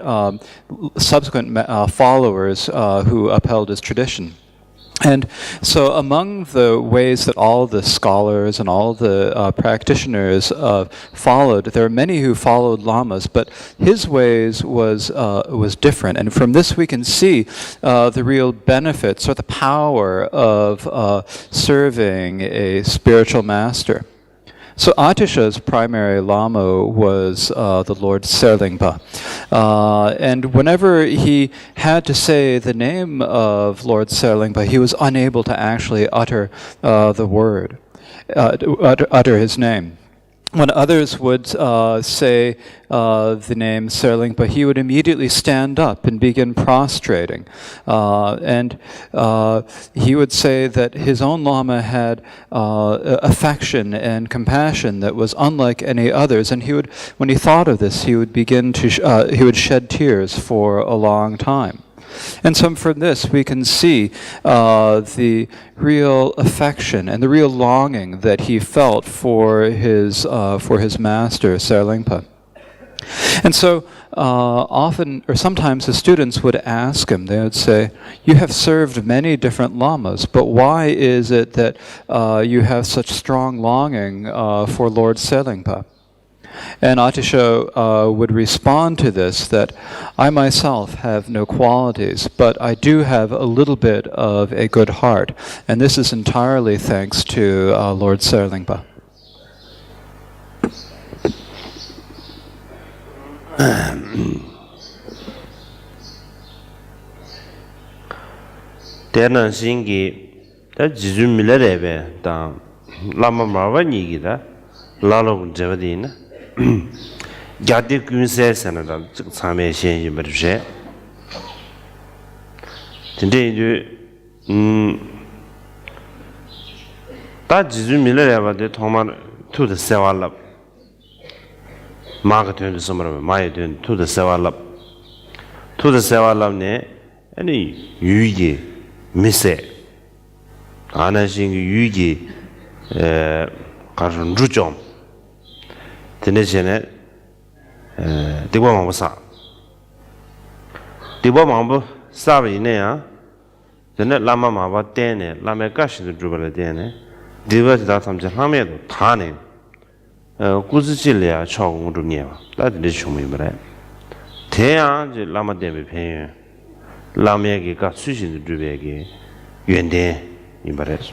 subsequent followers who upheld his tradition. And so among the ways that all the scholars and all the practitioners followed, there are many who followed lamas, but his ways was different. And from this we can see the real benefits or the power of serving a spiritual master. So Atisha's primary lama was the Lord Serlingpa. And whenever he had to say the name of Lord Serlingpa, he was unable to actually utter the word, utter his name. When others would say the name Serlingpa, he would immediately stand up and begin prostrating. And he would say that his own Lama had affection and compassion that was unlike any others. And he would, when he thought of this, he would begin to, he would shed tears for a long time. And so from this we can see the real affection and the real longing that he felt for his master, Serlingpa. And so often, or sometimes the students would ask him, they would say, "You have served many different lamas, but why is it that you have such strong longing for Lord Serlingpa?" And Atisha would respond to this that, "I myself have no qualities, but I do have a little bit of a good heart, and this is entirely thanks to Lord Serlingpa." Tena singi ta jizu milarebe ta lama marwa nigida lalo javadina Gyati Kunse Senator, Same Shen Berge. Today, you that Jizu Miller the Tomar to the Sewalab. Market to the summer of my turn to the Sewalab. To the Sewalab ne, any Yugi, Misse. Anashing Yugi, Carson Rujom. Tenesiane, Diwa Mamsa. Diwa Mambo Savinea, the net Lama Mava Dene, Lamekash the Drubala Dene, Diva Datam Jahamed, Tane, Kuzilia, Chong Dunia, that is Shumimbre. Tea, Lama Demi Pay, Lamegi got sushi the Drubegi, Yende, in Bares.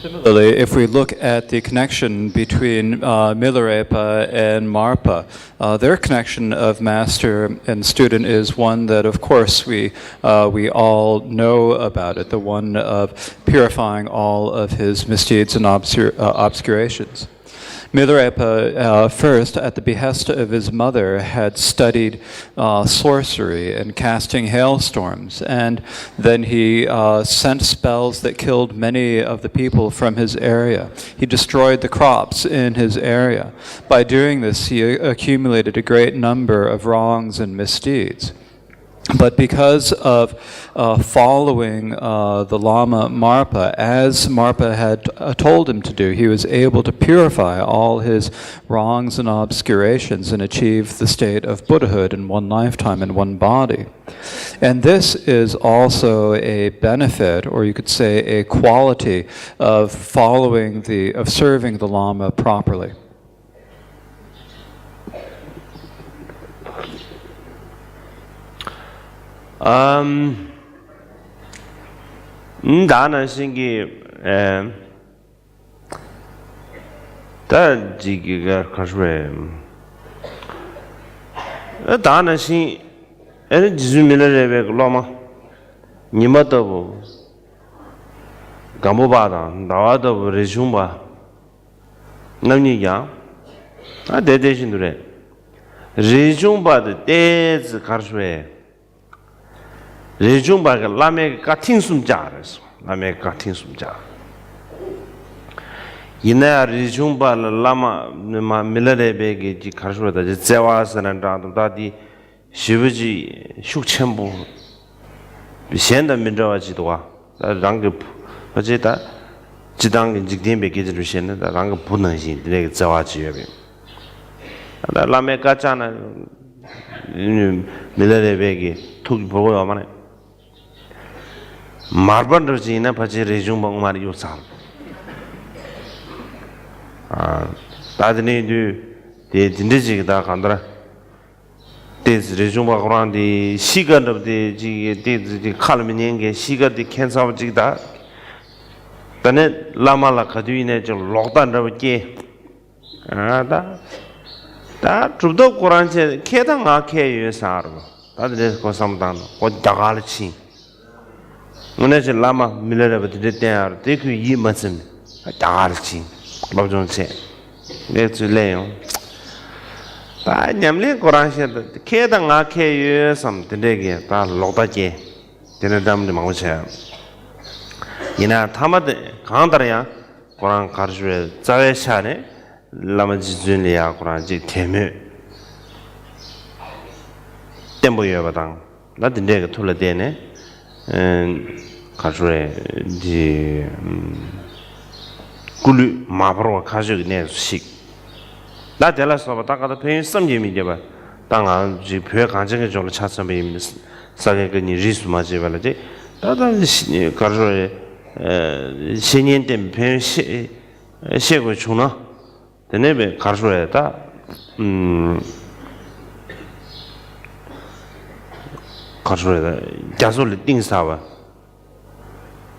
Similarly, if we look at the connection between Milarepa and Marpa, their connection of master and student is one that, of course, we all know about it, the one of purifying all of his misdeeds and obscurations. Milarepa, first, at the behest of his mother, had studied sorcery and casting hailstorms, and then he sent spells that killed many of the people from his area. He destroyed the crops in his area. By doing this, he accumulated a great number of wrongs and misdeeds. But because of following the Lama Marpa, as Marpa had told him to do, he was able to purify all his wrongs and obscurations and achieve the state of Buddhahood in one lifetime, in one body. And this is also a benefit, or you could say a quality, of serving the Lama properly. 나는 신기 다 지기가 가서에 나는 신 에는 지주민들의 로마 니마도 감보바다 나와도 레중바 남니야 아 대대신들의 레중바의 대즈 가서에 레중바가 라메 같은 숨자라서 라메 같은 숨자 이나 레중바 라마 밀레베게 지 가르쳐다 제와스는 다디 시부지 숙천부 비현의 민족아지도와 랑게 어제다 지당 직대에 계절 시에는 랑게 분능시 되게 제와지여비 라메 같잖아 밀레베게 툭 보고 와마네 마르반르지나 바지 레중방 마리 요상 다드네도 데 진데지다 간다라 데즈 레중방 그런데 시간업데 지 데즈 칼미닝게 시간데 캔사브지다 다네 라마라 카두이네 좀 록단르게 다 주도 고란체 케당 아케 요사르 다들 고삼단 고다갈치 오늘제 라마 밀레르베 데테아르 데쿠 이마슴 다갈치 로존체 네츠레요 다 냠레 고란체 케당 아케 요삼 데게 다 록다게 데네담데 마오체 이나 타마데 강다라야 고란 가르주에 자외샤네 라마지준리야 고란지 테메 템보여바당 나든데가 톨라데네 가주에 지 굴리 마브로 가지네 식 나델라서 바다가도 편 섬재미게 봐 당한 지 벼 간정에 좀 차선배임 사게 그니 리스 맞이발지 다다 가주에 신년 편 시고 주나 되네베 가주에다 가주에다 자솔 띵사와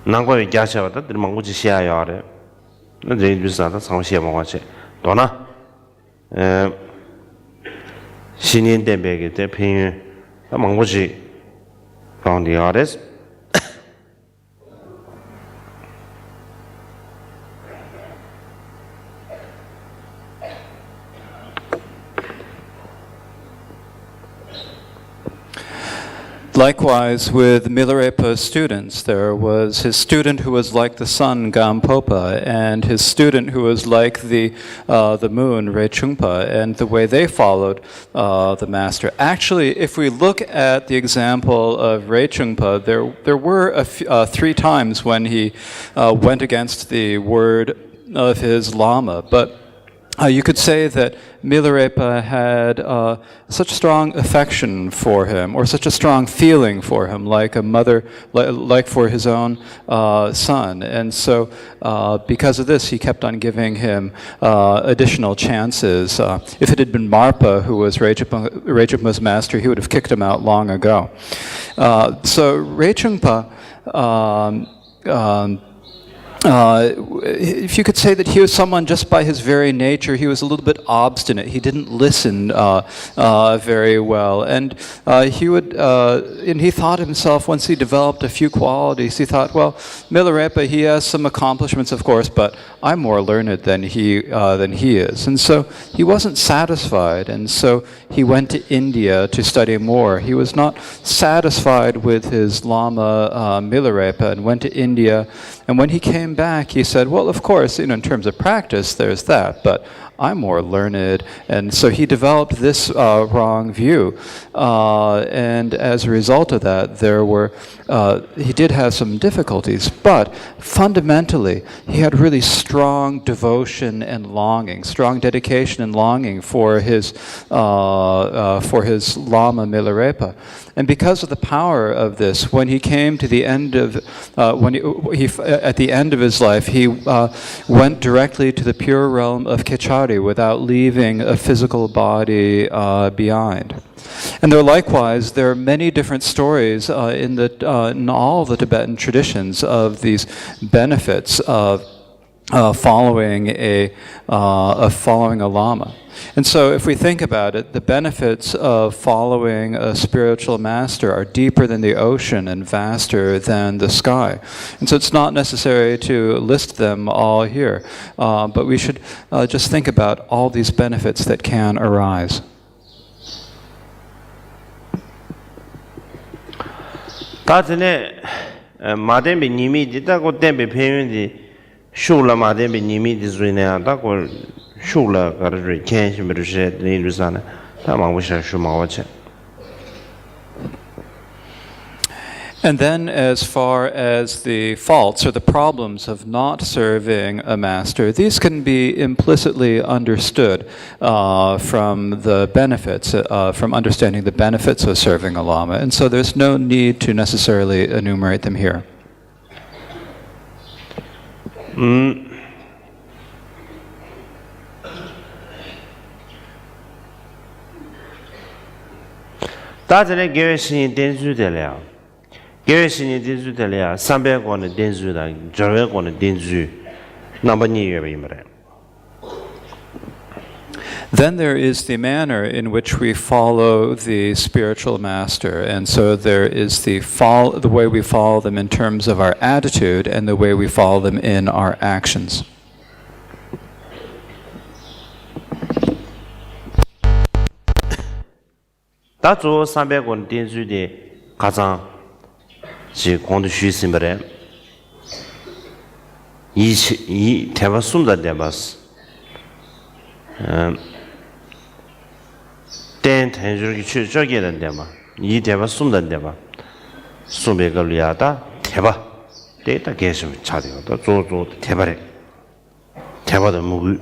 난과에 자샤와다 들망고지 시야야래 내 주사다 상시에 먹어체 도나 신인 대백에 대표인 망고지 가운데아레스 Likewise, with Milarepa's students, there was his student who was like the sun, Gampopa, and his student who was like the moon, Rechungpa, and the way they followed the master. Actually, if we look at the example of Rechungpa, there were 3 times when he went against the word of his Lama, but you could say that Milarepa had such strong affection for him, or such a strong feeling for him, like a mother, like for his own son. And so because of this, he kept on giving him additional chances. If it had been Marpa, who was Rechungpa's master, he would have kicked him out long ago. So Rechungpa, if you could say that he was someone just by his very nature, he was a little bit obstinate. He didn't listen very well, and he thought himself, once he developed a few qualities, he thought, well, Milarepa, he has some accomplishments, of course, but I'm more learned than he is, and so he wasn't satisfied, and so he went to India to study more. He was not satisfied with his Lama Milarepa, and went to India And when he came back, he said, well, of course, in terms of practice, there's that, but I'm more learned. And so he developed this wrong view. And as a result of that, he did have some difficulties, but fundamentally, he had really strong devotion and longing, strong dedication and longing for his Lama Milarepa. And because of the power of this, when he came to the end of, at the end of his life, he went directly to the pure realm of Kechari without leaving a physical body behind. And there are many different stories in all the Tibetan traditions of these benefits of following a Lama. And so if we think about it, the benefits of following a spiritual master are deeper than the ocean and vaster than the sky. And so it's not necessary to list them all here, but we should just think about all these benefits that can arise. 다전에 마덴비 님이 있다고 땜비 표현이 슈라 마덴비 님이 디즈리네다고 슈라 가르리 켄시미르셰 네르사나 다마고샤 슈마와체. And then as far as the faults or the problems of not serving a master, these can be implicitly understood from the benefits, from understanding the benefits of serving a Lama. And so there's no need to necessarily enumerate them here. 다전에 교회신이 된주되려 교회신이 된주되려 300권의 된주다 900권의 된주 남번이 예배임을. Then there is the manner in which we follow the spiritual master, and so there is the way we follow them in terms of our attitude and the way we follow them in our actions. 다조 300권 된주의 가장 지 공도 쉬심을 이 대화 숨다 대바스 된 텐주기 추적이 된다마 이 대화 숨다 대바 숨에 걸려다 대바 데이터 계속 차대요 또 조조 대바래 대바도 무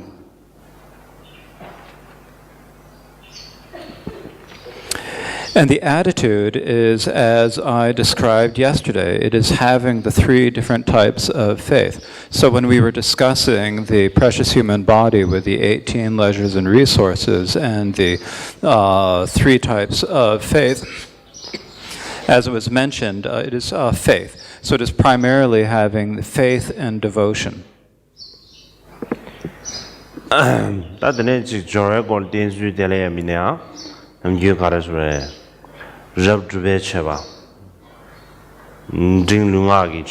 And the attitude is, as I described yesterday, it is having the three different types of faith. So when we were discussing the precious human body with the 18 leisures and resources and the three types of faith, as it was mentioned, it is faith. So it is primarily having faith and devotion. 다들 지금 저의 골든주 될래야 미네야 남겨 가르스래 rab drube cheba ding lunga gi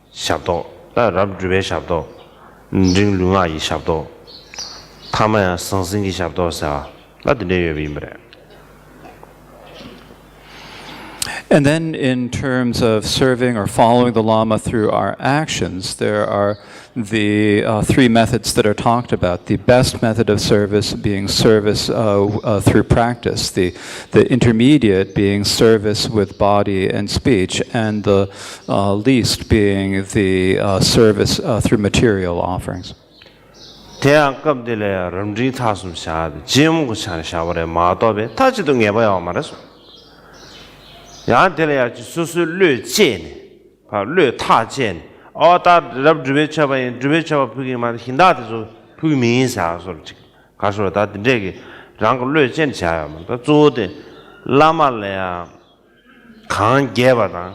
shabdo da rab drube shabdo ding lunga yi shabdo tama sangsing gi shabdo sa la de yebi mre. And then in terms of serving or following the Lama through our actions, there are the three methods that are talked about. The best method of service being service through practice, the intermediate being service with body and speech, and the least being the service through material offerings. 대학 급들에 럼지 타숨 샤드 지음고 샤는 샤워에 마도베 타지도 녀봐야 말았어. 야한테야 수수 뢰진 바 뢰타진 어다 럽드베차바인 드베차바 부기만 힌다도 부미인사 소리 가서다 되게 랑 뢰진 자야만 더 조데 라말래야 강 개바다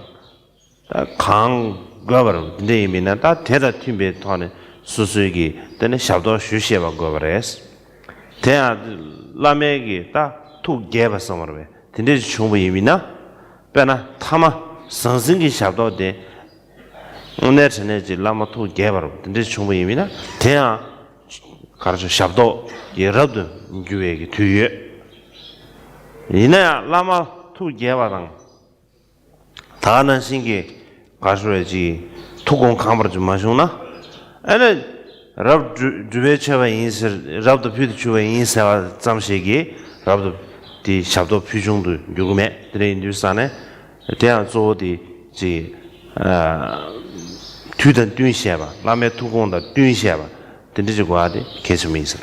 강 거버로 근데 이미나 다 대다 팀베 토네 수수기 때는 샤도 쉬시바 거버레스 대야 라메기 다투 개바 섬어베 근데 충분히 이미나 배나 타마 상승기 샤도데 오늘 전에지 라마토 개바로 근데 충분히 의미나 대야 가르쳐 샤도 예럽도 교회기 뒤에 이나 라마토 개바랑 다는 신기 가르쳐야지 투공 감으로 좀 마셔나 아니 rab juve chewa insir rab do pyu chuwa insa zamshegi rab do di shabdo pyu jung du yugume de indu sane de zo di ji tu den dun xie ba la me tu gong de dun xie ba de de gua de ke什么意思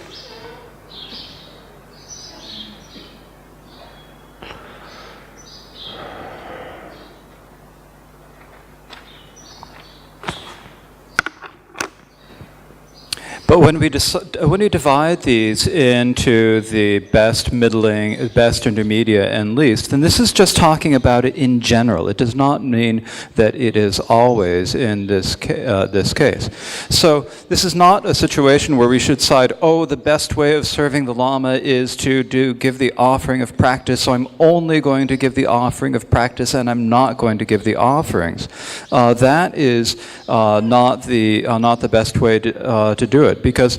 But when we divide these into the best, middling, best, intermediate, and least, then this is just talking about it in general. It does not mean that it is always in this case. So this is not a situation where we should decide, oh, the best way of serving the Lama is to give the offering of practice, so I'm only going to give the offering of practice and I'm not going to give the offerings. That is not the best way to do it. Because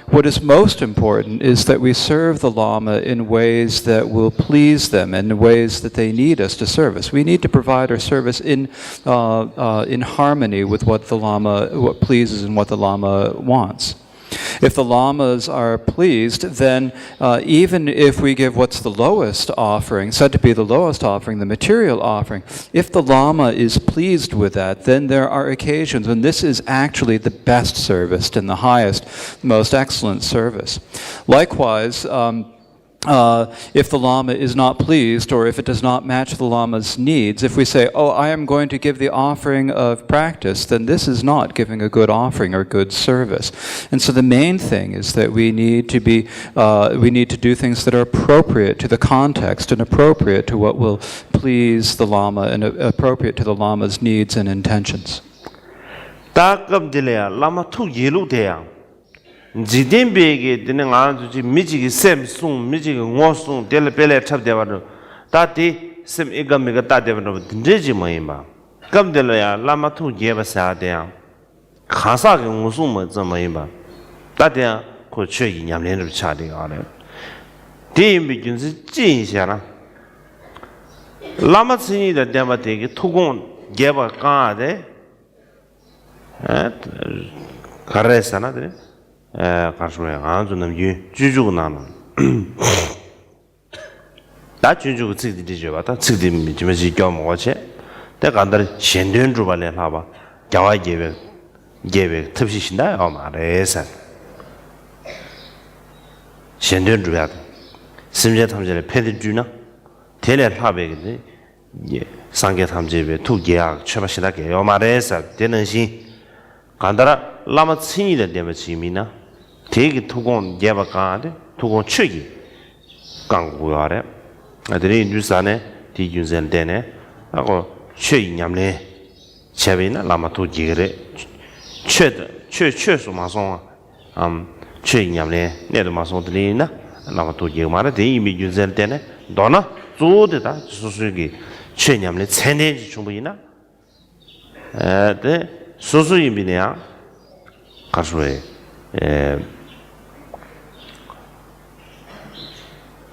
what is most important is that we serve the Lama in ways that will please them and in ways that they need us to service. We need to provide our service in harmony with what pleases and what the Lama wants. If the lamas are pleased, then even if we give what's the lowest offering, said to be the lowest offering, the material offering, if the lama is pleased with that, then there are occasions when this is actually the best service and the highest, most excellent service. Likewise, if the Lama is not pleased or if it does not match the Lama's needs, if we say, oh, I am going to give the offering of practice, then this is not giving a good offering or good service. And so the main thing is that we need to do things that are appropriate to the context and appropriate to what will please the Lama and appropriate to the Lama's needs and intentions. Lama Jidinbegi dine nga ji mijigi sem sung mijigi ngo sung del pele chap dewa ro ta ti sem igam mi ga ta dewa ro dinji mo yimba kam del ya lama thu je ba sa de ya khasa ge ngo sung mo zam mo yimba ta de ya ko che yi nyam len ro cha de ga le di mi jin si jin xia la lama chin yi de de ba de ge thu gong je ba ka de kare sa na de 가르쳐요. 아주 너무 주주고 나는. 다 주주고 찍디지 봐다. 찍디 미지메지 겨 먹어체. 내가 안들 신된 주발에 하봐. 자와 예배 특시신다. 말해서. 신된 주야. 심제 탐제를 패드 주나? 대례 하베게. 예. 상계 탐제에 두 계약 처바시다게. 말해서 되는 시 간다라 라마 친이들 되면 지미나 되게 두고 예바가데 두고 추기 강고야래 아들이 뉴스안에 디준전 되네 하고 추이 냠네 제비나 라마 도지그래 최수 마송 추이 냠네 내도 마송 들리나 라마 도지 말에 대이미 준전 되네 너나 조대다 수수기 추이 냠네 세네지 충분히나 네 수수임이냐 가수에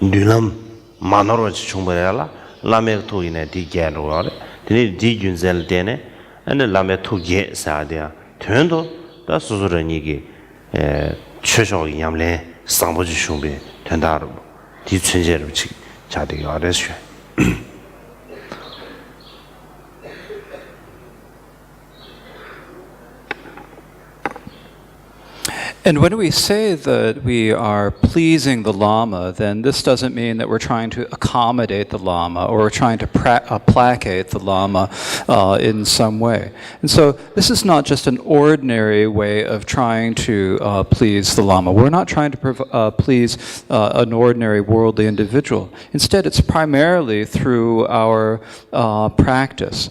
뉴남 마노로지 충분해라 라메 토이네 디게로래 디니 디준젤 데네 안에 라메 토게 사디야 된도 다 수수르니기 최소의 냠래 상보지 슝베 된다로 디춘제로 치 자되게 알았어. And when we say that we are pleasing the Lama, then this doesn't mean that we're trying to accommodate the Lama or we're trying to placate the Lama in some way. And so this is not just an ordinary way of trying to please the Lama. We're not trying to please an ordinary worldly individual. Instead, it's primarily through our practice.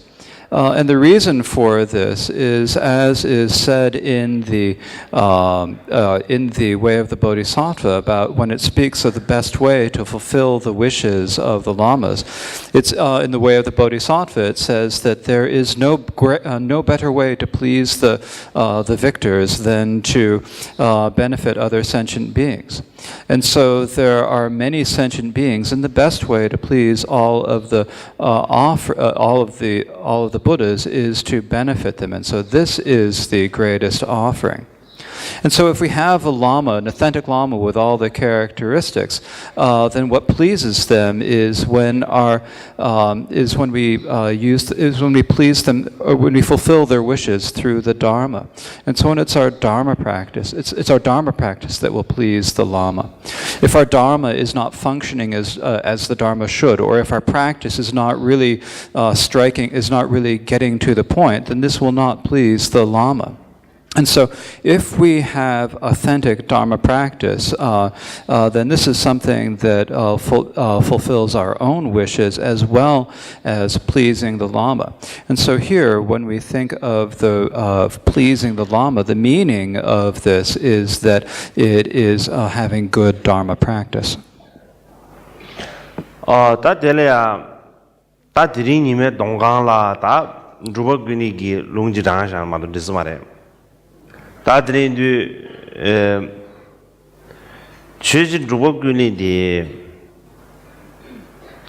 And the reason for this is, as is said in the Way of the Bodhisattva, about when it speaks of the best way to fulfill the wishes of the lamas. It's in the Way of the Bodhisattva. It says that there is no better way to please the victors than to benefit other sentient beings. And so there are many sentient beings, and the best way to please all of the Buddhas is to benefit them. And so this is the greatest offering. And so if we have a Lama, an authentic Lama with all the characteristics, then what pleases them is when we please them, or when we fulfill their wishes through the Dharma. And so when it's our Dharma practice, it's our Dharma practice that will please the Lama. If our Dharma is not functioning as the Dharma should, or if our practice is not really is not really getting to the point, then this will not please the Lama. And so if we have authentic Dharma practice, then this is something that fulfills our own wishes as well as pleasing the Lama. And so here, when we think of pleasing the Lama, the meaning of this is that it is having good Dharma practice. 다 될래야 다 드리님의 동강라 다 주법균이기 롱지장상 마도 되스 말해. 다들인도 최지 주법균이디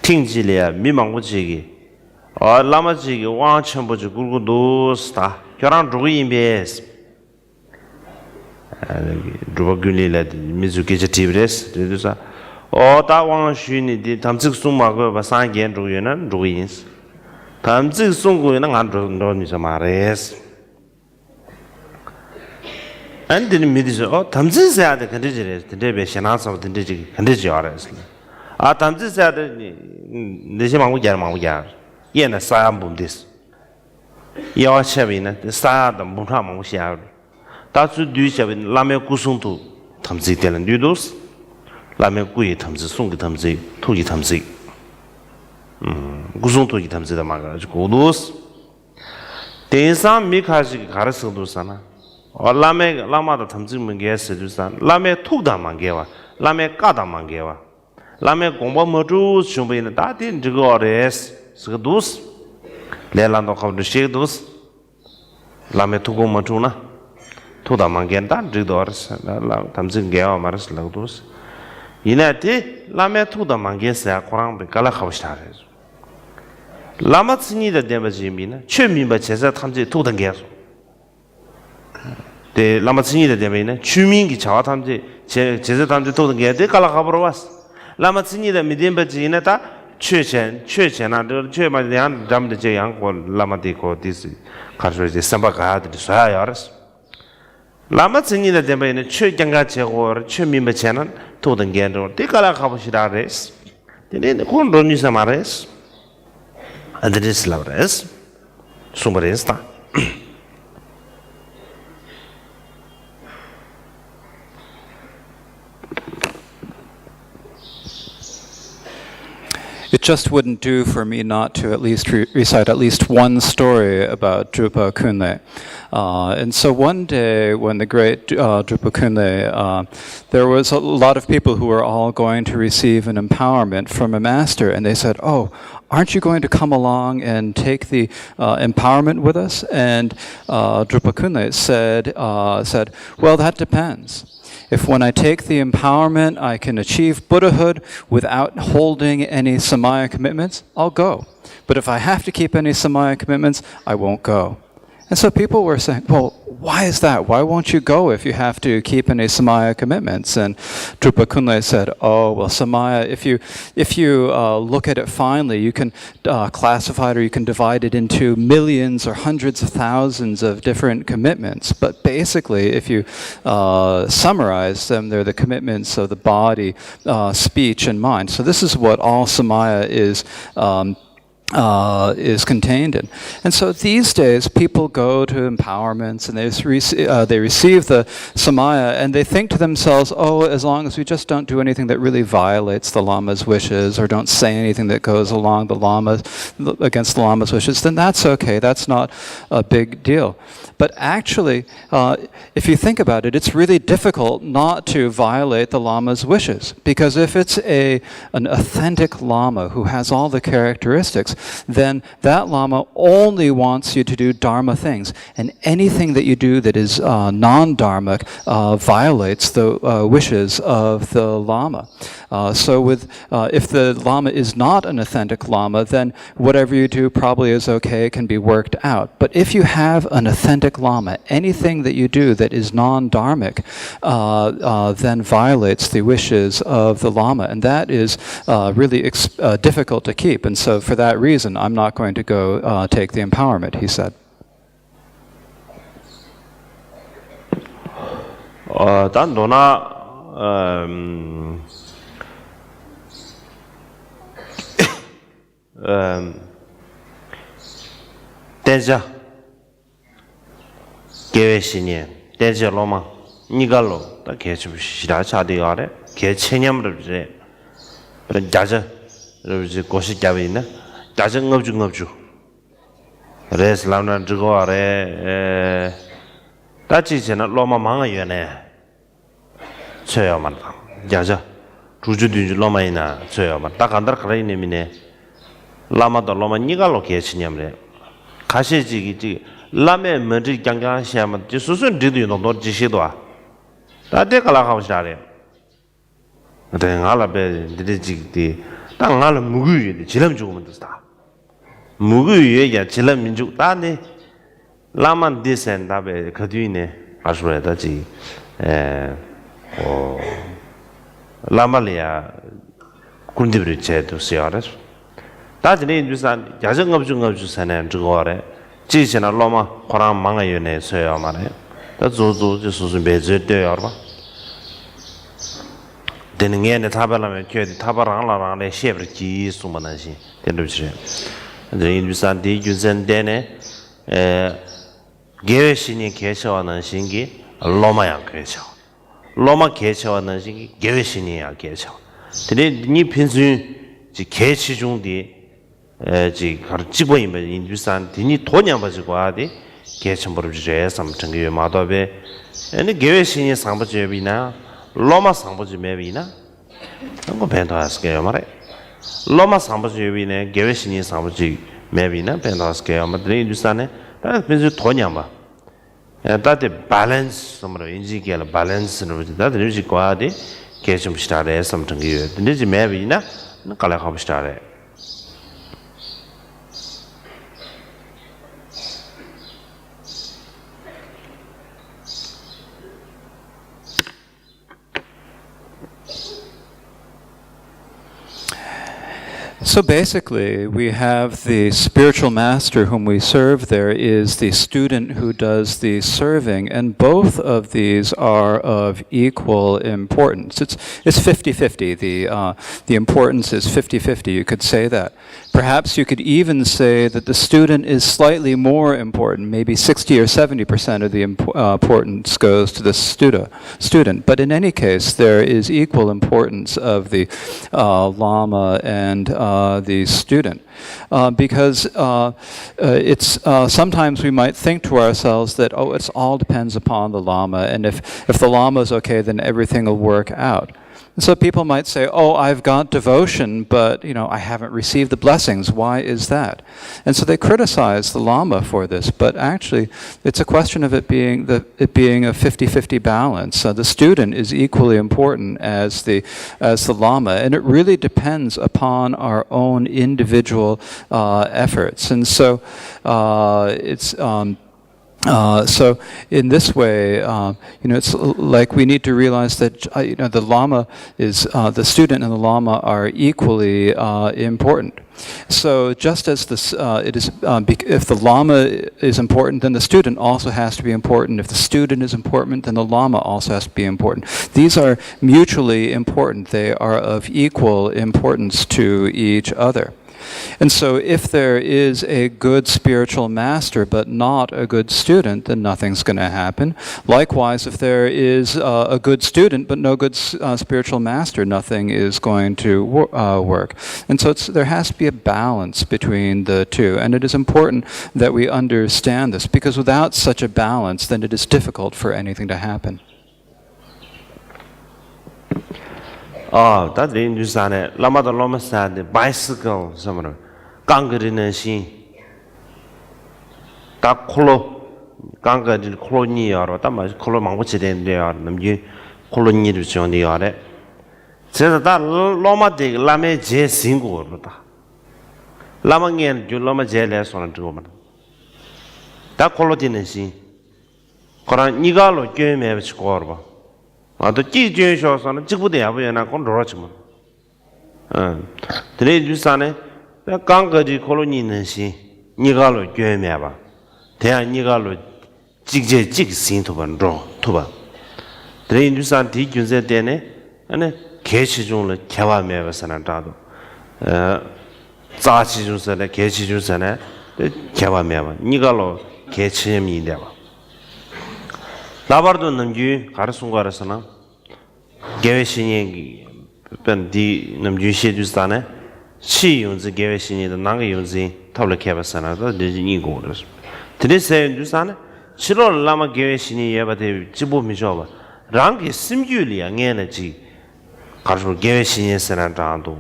팅지래야 미망고지기 라마지기 왕천보지 굴고도스다 결혼 주의임베스 주법균이라 미주기지 티브레스 되도사 다 왕슈니디 담직송마고 바상겐 주의는 주의인스 담직송고는 안 주는도니서 말레스 안드는 미디서 담진사야데 컨디지레 데베 샤나서 딘디지 컨디지 알아스 담진사야데 네시망고 야망고 야 예나 사암분디스 야와샤비나 사야다 무타망고 샤 다츠 뒤샤빈 라메 구송투 담지텔은 뉴도스 라메 구이 담지 송기 담지 토기 담지 구송토기 담지다 마가지고 오도스 대상 미카지 가르스도사나 라마다 탐지문 게스두산 라메 툭다만 게와 라메 까다만 게와 라메 공부 모두 준비는 다된 저거레스 스도스 레란도 가도 시도스 라메 투고 모두나 툭다만 게다 저거레스 라 탐진 게와 마르스 라도스 이나티 라메 툭다만 게스야 코랑베 갈라 가보시다레스 라마 스니다 데바지미나 최민바 제사 탐지 툭단 게서 데 라마츠니데 데베네 주민기 자와탐제 제제 탐제 도던 게데 깔라가버와스 라마츠니데 미딘바지네 다 최첸나 더 최마디안 담데 제양 고 라마디고 디스 카르조제 삼바가드 사야르스 라마츠니데 데베네 최장가 제고 최민바체는 도던 게도 데 깔라가버시다레스 데네 콘로니사 마레스 아드레스 라브레스 수마레스타 It just wouldn't do for me not to at least recite at least one story about Drupa Kunle. And so one day when the great Drupa Kunle, there was a lot of people who were all going to receive an empowerment from a master, and they said, "Oh, aren't you going to come along and take the empowerment with us?" And Drupa Kunle said, "Well, that depends. If when I take the empowerment, I can achieve Buddhahood without holding any Samaya commitments, I'll go. But if I have to keep any Samaya commitments, I won't go." And so people were saying, "Well, why is that? Why won't you go if you have to keep any Samaya commitments?" And Drupa Kunle said, "Oh, well, Samaya, if you look at it finely, you can classify it, or you can divide it into millions or hundreds of thousands of different commitments. But basically, if you summarize them, they're the commitments of the body, speech, and mind. So this is what all Samaya is contained in." And so these days, people go to empowerments and they receive the Samaya, and they think to themselves, "Oh, as long as we just don't do anything that really violates the Lama's wishes, or don't say anything that goes along against the Lama's wishes, then that's okay. That's not a big deal." But actually, if you think about it, it's really difficult not to violate the Lama's wishes, because if it's an authentic Lama who has all the characteristics, then that Lama only wants you to do Dharma things. And anything that you do that is non-Dharmic violates the wishes of the Lama. If the Lama is not an authentic Lama, then whatever you do probably is okay, can be worked out. But if you have an authentic Lama, anything that you do that is non-Dharmic then violates the wishes of the Lama. And that is really difficult to keep. And so for that reason, I'm not going to go take the empowerment, he said. 단 노나 대자 계획신이 대자 로마 니갈로 다 개츠시라 차디가래 개체념을 이제 그런 자자 이제 고시 잡이나 자정 업주 레슬라나 저거 아래 다치잖아 로마 망아연에 쳐야만 자자 주주든지 로마이나 쳐야만 딱 안다 그래님이네 라마도 로마 니갈로 개체념을 가시지기 라메 먼저 강강시하면 수순 뒤도 너 지시도 다데 갈아가고 싶다래 내가라베 드리지기 땅알 무구이 지람 죽으면 됐다 무구이에 지람 민족 다네 라만 디센다베 그뒤네 아스레다지 라말리아 군디브리 제도 시아레스 다지네 인주산 야정업 중업주산에 저거래 지시나 로마 코란 망아연에 서야 말해 다 조조 지수수 매제되어 알아 되는 게 타발라면 켜디 타바랑라랑에 셰브르지 수만하시 된도지 근데 인주산 디주산 되네 계획신이 계셔하는 신기 로마양 계셔 로마 계셔하는 신기 계획신이야 계셔 근데 니 빈수 지 계시 중디 지 가르치고 있는 인주산 디니 돈이 가지고 와디 계천부를 주제 삼천개 마도베 에네 계획신이 상부제비나 로마 상부제메비나 그거 벤다스게요 말해 로마 상부제비네 계획신이 상부제메비나 벤다스게요 말에 인주산에 다 빈수 돈이 안 다데 밸런스 som으로 인지게를 밸런스로 다들 유지고 와디 계천 시다래 삼천개 근데 지 메비나 깔아가고 시다래 So basically, we have the spiritual master whom we serve. There is the student who does the serving, and both of these are of equal importance. It's 50-50. The importance is 50-50. You could say that. Perhaps you could even say that the student is slightly more important. Maybe 60 or 70% of the importance goes to the student. But in any case, there is equal importance of the Lama and the student. Because it's sometimes we might think to ourselves that, oh, it all depends upon the Lama, and if the Lama is okay, then everything will work out. And so people might say, oh, I've got devotion, but I haven't received the blessings. Why is that? And so they criticize the Lama for this, but actually it's a question of it being a 50-50 balance. The student is equally important as the Lama, and it really depends upon our own individual efforts. And so so in this way, it's like we need to realize that the Lama is the student and the Lama are equally important. So just as it is, if the Lama is important, then the student also has to be important. If the student is important, then the Lama also has to be important. These are mutually important. They are of equal importance to each other. And so if there is a good spiritual master but not a good student, then nothing's going to happen. Likewise, if there is a good student but no good spiritual master, nothing is going to work. And so there has to be a balance between the two. And it is important that we understand this, because without such a balance, then it is difficult for anything to happen. 다들 인주산에 라마도 로마산데 바이스클 som으로 강거리는 신 딱 콜로 강거리 콜로니아로 담아 콜로 망고치된데요. 남기 콜로니를 지원해야래. 제가 다 로마데 라메 제 싱고로다. 라망엔 주 로마 제레서는 주고만. 다 콜로디는 신. 그런 니가로 교회에 비치고 봐. 아또 찌주셔서는 직부대 야부에나 건로라지만. 드레 주산에 강거리 콜로니는 신. 니가로 교회에 봐. 대한 니가로 직제 직신토반 토바. 드레 주산 뒤균세 때네 아니 개시 중으로 개화매버서는 다도 자치 중선에 개시 중선에 개화매버 니가로 개치임인데 봐. 나바르도 남주 가르송가르서나 개외신이 변디 남주 시주산에 시용지 개외신이도 나가 용지 탑력해버서나도 되지니고르스. 드레세 주산에 7월 라마 개외신이 예바데 지보미셔봐. 랑게 심규리야 녜네지 가르소 개외신이서나 다도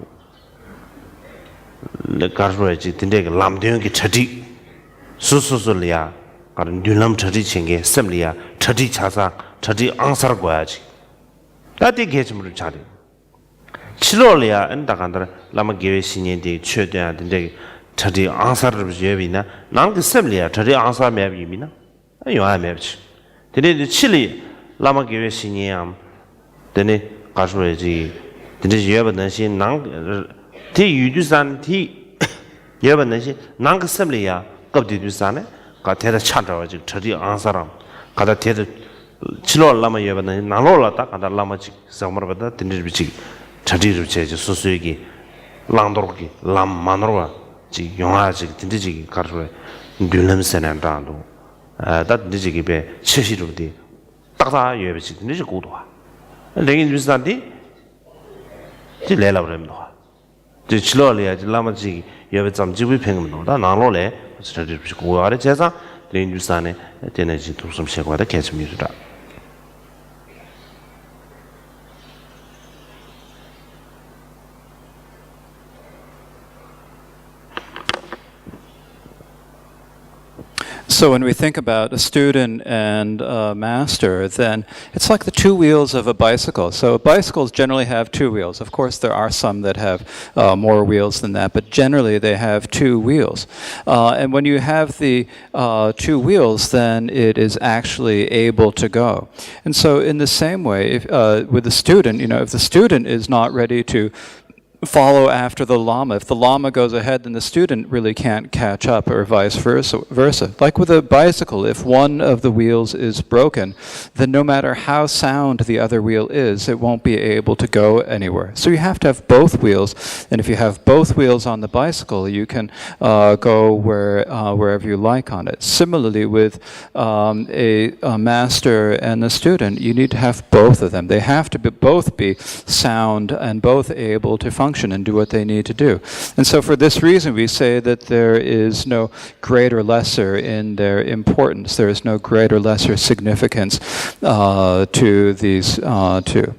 가르소지 딘데게 람데용기 차디 수수술이야 가른 듈람 차디 챙게 셈리야 차디 차사 차디 앙사르 거야지 다디 개침을 차리 7월이야 엔다간다 라마 개외신이데 최대한 딘데게 차디 앙사르 예비나 낭게 셈리야 차디 앙사 매비미나 요아 매비치 딘데 7리 라마 개외신이야 데네 가수래지 근데 예번는시 낭 티유주산 티 예번는시 낭그 셈리야 겁디주산에 가 대다 차다지 저디 안사람 가다 대다 7월 라마 예번는 나로라다 가다 라마지 성머버다 딘디비지 저디를 제지 수수익이 랑도르기 람 마노라 지 용아지 딘디지 가수래 듈름세난다도 다 딘디지기베 치시루디 딱다 예베지 딘디지 고도와 내긴 주산디 지 레라브렘도 지 칠로리아 지 라마지 예베 잠지부 팽음노다 나로레 저들 비고 아래 제사 내긴 주산에 되는지 도좀 세고다 개침이다. So when we think about a student and a master, then it's like the two wheels of a bicycle. So bicycles generally have two wheels. Of course, there are some that have more wheels than that, but generally they have two wheels. And when you have the two wheels, then it is actually able to go. And so in the same way, if, with the student, if the student is not ready to follow after the Lama. If the Lama goes ahead, then the student really can't catch up, or vice versa. Like with a bicycle, if one of the wheels is broken, then no matter how sound the other wheel is, it won't be able to go anywhere. So you have to have both wheels, and if you have both wheels on the bicycle, you can go wherever you like on it. Similarly, with a master and a student, you need to have both of them. They have to both be sound and both able to function and do what they need to do. And so for this reason, we say that there is no greater or lesser in their importance. There is no greater or lesser significance to these two.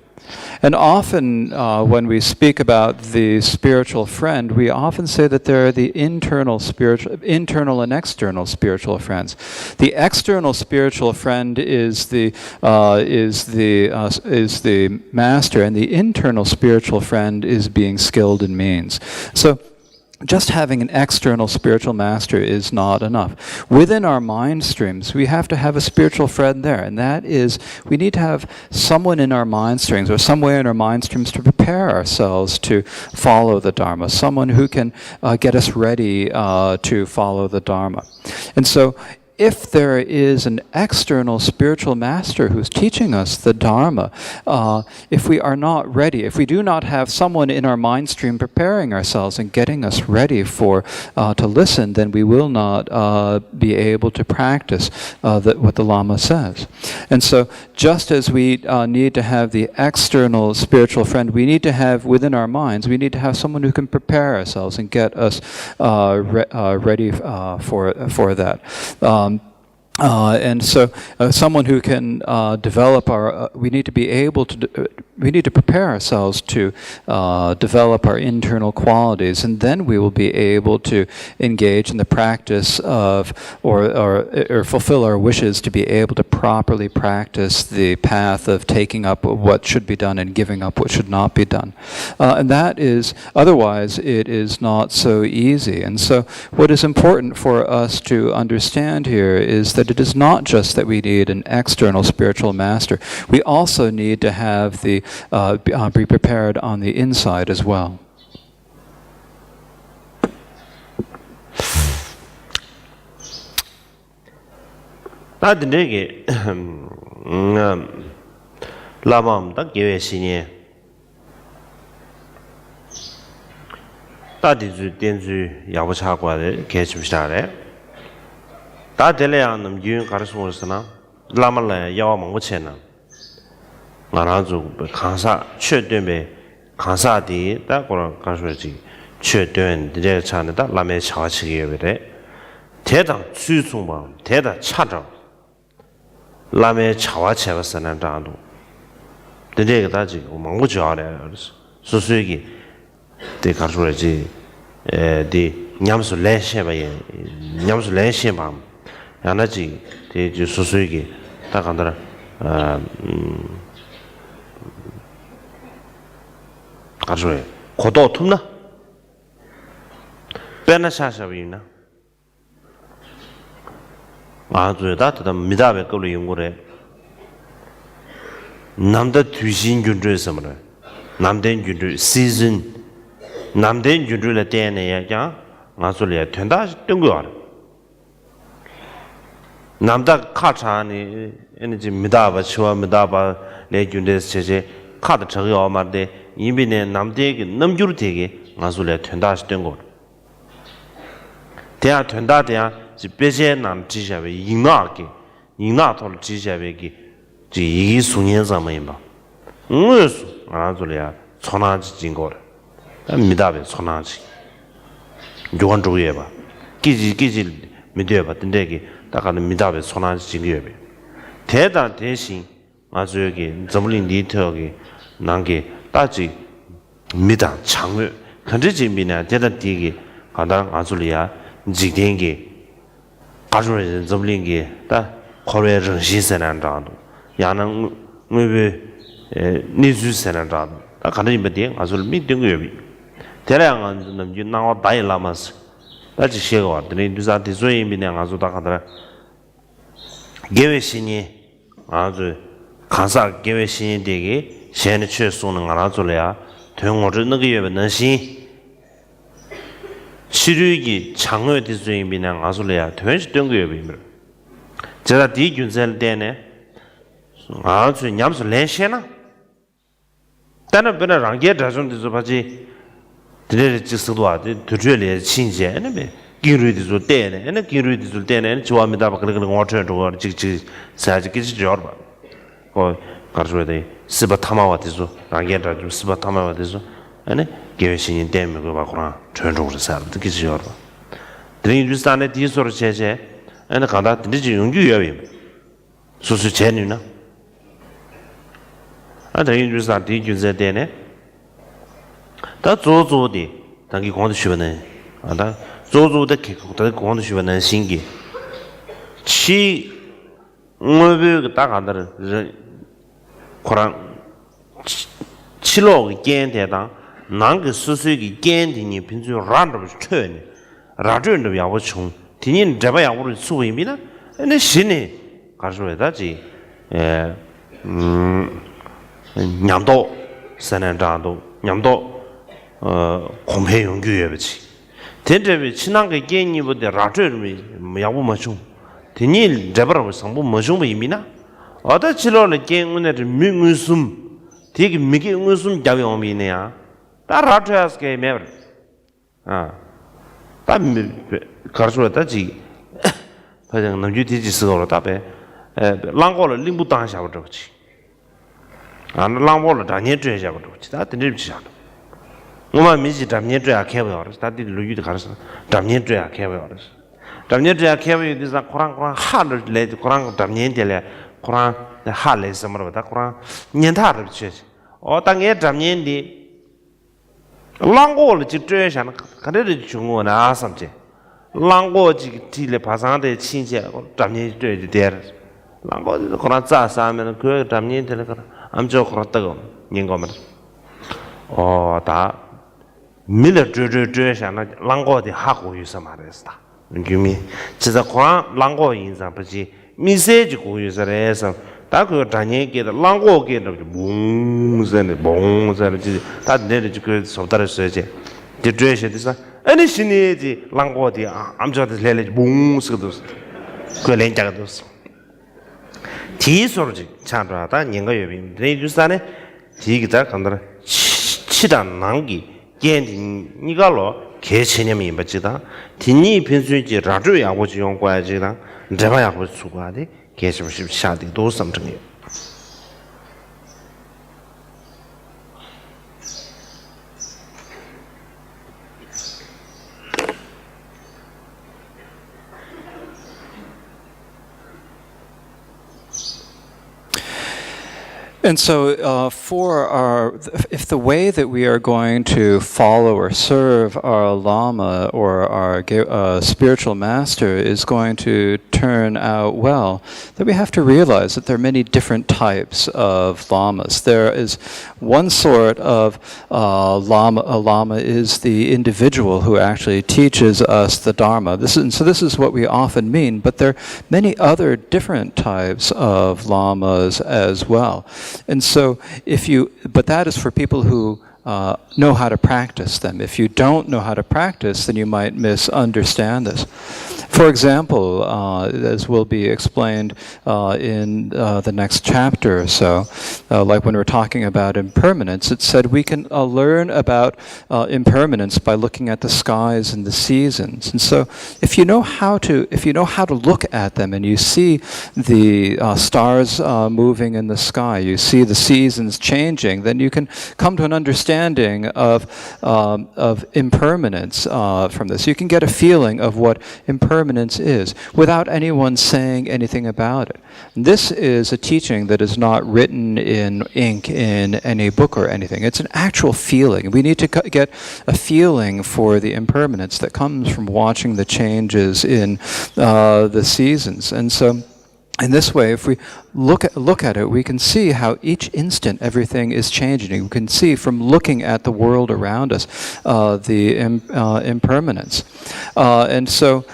And often when we speak about the spiritual friend, we often say that there are the internal and external spiritual friends. The external spiritual friend is the master, and the internal spiritual friend is being skilled in means. So just having an external spiritual master is not enough. Within our mind streams, we have to have a spiritual friend there, and that is, we need to have someone in our mind streams, or somewhere in our mind streams, to prepare ourselves to follow the Dharma, someone who can get us ready to follow the Dharma. And so, if there is an external spiritual master who's teaching us the Dharma, if we are not ready, if we do not have someone in our mind stream preparing ourselves and getting us ready to listen, then we will not be able to practice what the Lama says. And so, just as we need to have the external spiritual friend, we need to have within our minds, we need to have someone who can prepare ourselves and get us ready for that. And so, someone who can develop our, we need to be able to, we need to prepare ourselves to develop our internal qualities, and then we will be able to engage in the practice of, or fulfill our wishes to be able to properly practice the path of taking up what should be done and giving up what should not be done. And that is, otherwise, it is not so easy. And so, what is important for us to understand here is that it is not just that we need an external spiritual master. We also need to have the be prepared on the inside as well. 다 될래야는 유인 가르침으로서나 라말라야 야와 망고체나 나라주 강사 최되매 강사디 다 그런 가르쳐지 최된 이제 차는다 라메 차치기에 그래 대당 수송방 대다 차정 라메 차와 채버서는 다도 되게 다지 망고지 알아요 그래서 수수익이 대 가르쳐지 디 냠수 레셰바에 냠수 레셰밤 야나지 대주 수수익이 딱 안더라 가져해 고도 tum나 빼나샤샤비나 아주 다다 미다베 걸로 연구래 남다 뒤신 균주에서 말해 남된 균주 시즌 남된 균주를 때에야 야 아술이야 된다 뜬거 알아 남다 카차니 에너지 미다바 치와 미다바 레균데스 제제 카드 저거 말데 이비네 남대게 넘주르 되게 아술이야 된다 뜬거 대야 된다 대야 지배제 남 지샤베 인나게 인나토를 지샤베기 지 이기 수년자면 봐 응스 아술이야 천하지 진거래 미다베 천하지 요건 주의해 봐 끼지 믿어야 봐 근데기 딱하는 미다베 천하지 진거래 대단 대신 아주 여기 점린 리터기 난게 따지 미다 장외 근데지 미나 대단 뒤기 가다 아술이야 지den게 가주는 점린게 다 거래 정신세난다도 야는 왜 니주세난다도 다 가는 임에 아술 믿는 거예요 대량은 좀 나와 다이라마스 다시 시가 왔더니 누사한테 소임이네 아주 다 가더라 계획신이 아주 가사 계획신이 되게 시행에 취소는 알아줄래야 동어를 너게 너시 치료기 장외 디소임이네 아술래야 되지 된 거예요 제가 디균셀 때네 아주 냠스 레시나 다른 분은 랑게 자존도 봐지 드레 지스도 아데 드레레 친제네 기르디도 때네 에네 기르디도 때네 좋아합니다 그런 거처럼 저거 직직 사지 기지 저어 거 가르쳐야 스바 타마와 되죠 랑게 자존 스바 타마와 되죠 에네 계신이 때문에 그거 봐구나 전적으로 사람 기지 저어 드레 주스탄에 디소르 제제 에네 간다 드지 용규여비 수수 제니나 아드레 주스탄 디규제 때네 다 조조디 당기 공도 쉬버네 아다 조조의 개국의 공도 쉬버는 신기 치 뭐베 딱 안다는 코란 치로 겐데다 난그 수수기 겐디니 빈주 란도 쳐네 라전도 야고 총 디니 잡아 야고를 수임이나 근데 신이 가르쳐야지 냠도 선한다도 냠도 공회 연구해야지. 대대비 친한 게 개인이보다 라트를 야부 맞춤. 대니 잡아라고 상부 맞춤 의미나? 어디 치료를 개인은에 미무숨 되게 미게 무슨 자용이네야. 다 라트하스게 매버. 다 가르쳐다지. 그냥 남주 뒤지스로 답에 랑고를 림부 당샤고 저지. 안 랑고를 다니에 줘야고 저지. 다 드립지 않아. 뭐만 미지 담년 줘야 개버려. 다들 루유도 가르쳐. 담년 줘야 개버려. 담년자 개비 디자 쿠란 하를 레 쿠란 담년들레 쿠란 하레 섬으로다 쿠란 년타를 쥐지 땅에 담년디 랑고를 집주에서 그래도 중요나 섬지 랑고지 뒤에 파상대 친제 담년 쥐지 될 랑고 쿠란 자사면 그 담년들 암저 그렇다고 인거면 다 밀어 쥐쥐쥐에서 랑고디 하고 있어 말했다 규미 진짜 쿠란 랑고 인상 버지 미세지 고유서래서 다그 단위에게 랑고게 뭉세네 뭉세네 다 내려지 그 소다르서지 디드레셔디서 아니 신이지 랑고디 암저들 레레지 뭉스도 그 렌자가도 디소르지 찬라다 년가 여비 레주산에 디기다 간다 치단 난기 겐디 니가로 개체념이 맞지다 뒷니 변수지 라주 야고지 용과지다 내가 야고 수고하디 계속 샤디 도 something And so, if the way that we are going to follow or serve our Lama or our spiritual master is going to turn out well, then we have to realize that there are many different types of lamas. There is one sort of lama. A lama is the individual who actually teaches us the Dharma. This is what we often mean, but there are many other different types of lamas as well. And so, but that is for people who know how to practice them. If you don't know how to practice, then you might misunderstand this. For example, as will be explained in the next chapter or so, like when we're talking about impermanence, it said we can learn about impermanence by looking at the skies and the seasons. And so, if you know how to look at them, and you see the stars moving in the sky, you see the seasons changing, then you can come to an understanding of impermanence from this. You can get a feeling of what impermanence is without anyone saying anything about it. And this is a teaching that is not written in ink in any book or anything. It's an actual feeling. We need to get a feeling for the impermanence that comes from watching the changes in the seasons. And so, in this way, if we look at it, we can see how each instant everything is changing. We can see from looking at the world around us the impermanence. And so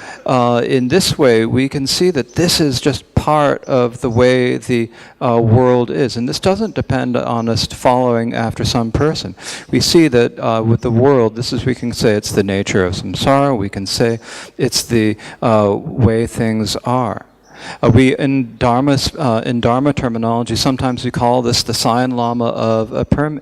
in this way, we can see that this is just part of the way the world is. And this doesn't depend on us following after some person. We see that with the world, we can say it's the nature of samsara. We can say it's the way things are. We in Dharma terminology, sometimes we call this the sign lama of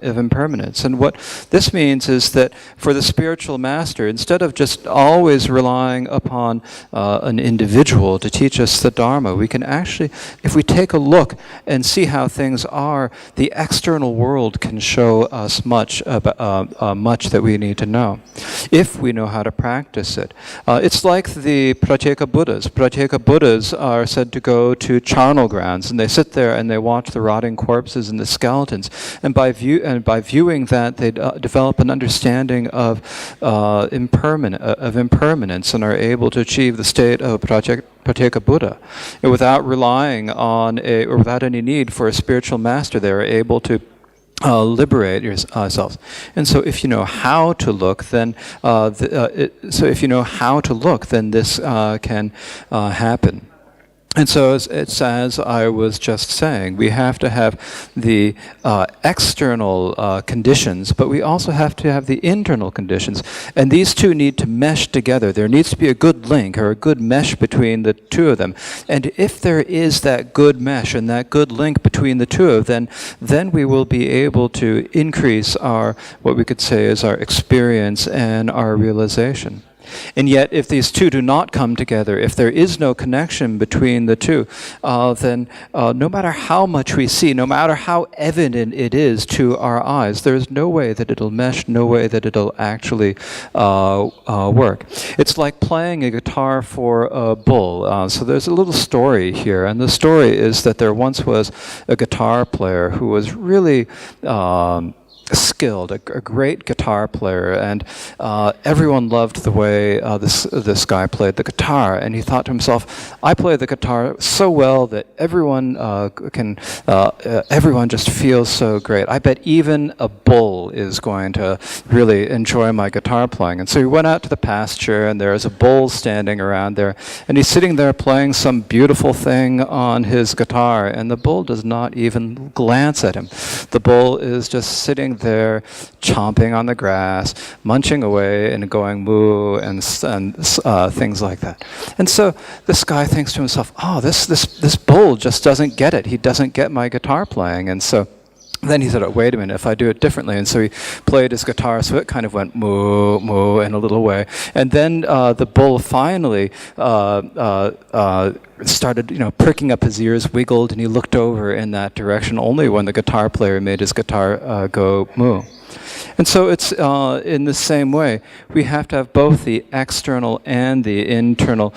impermanence. And what this means is that for the spiritual master, instead of just always relying upon an individual to teach us the Dharma, we can actually, if we take a look and see how things are, the external world can show us much that we need to know, if we know how to practice it. It's like the Pratyeka Buddhas. Pratyeka Buddhas are said to go to charnel grounds, and they sit there and they watch the rotting corpses and the skeletons. And by viewing that, they develop an understanding of impermanence and are able to achieve the state of Pratyeka Buddha. And without relying on or without any need for a spiritual master, they are able to liberate yourselves. And so, if you know how to look, then this can happen. And so, it's as I was just saying, we have to have the external conditions, but we also have to have the internal conditions. And these two need to mesh together. There needs to be a good link or a good mesh between the two of them. And if there is that good mesh and that good link between the two of them, then we will be able to increase what we could say is our experience and our realization. And yet, if these two do not come together, if there is no connection between the two, then no matter how much we see, no matter how evident it is to our eyes, there's no way that it'll mesh, no way that it'll actually work. It's like playing a guitar for a bull. So there's a little story here, and the story is that there once was a guitar player who was really skilled, a great guitar player, and everyone loved the way this guy played the guitar. And he thought to himself, I play the guitar so well that everyone just feels so great. I bet even a bull is going to really enjoy my guitar playing. And so he went out to the pasture, and there's a bull standing around there, and he's sitting there playing some beautiful thing on his guitar, and the bull does not even glance at him. The bull is just sitting there chomping on the grass, munching away and going moo and things like that. And so this guy thinks to himself, oh, this bull just doesn't get it. He doesn't get my guitar playing. And so then he said, oh, wait a minute, if I do it differently. And so he played his guitar, so it kind of went moo, moo in a little way. And then the bull finally started, pricking up his ears, wiggled, and he looked over in that direction only when the guitar player made his guitar go moo. And so it's in the same way. We have to have both the external and the internal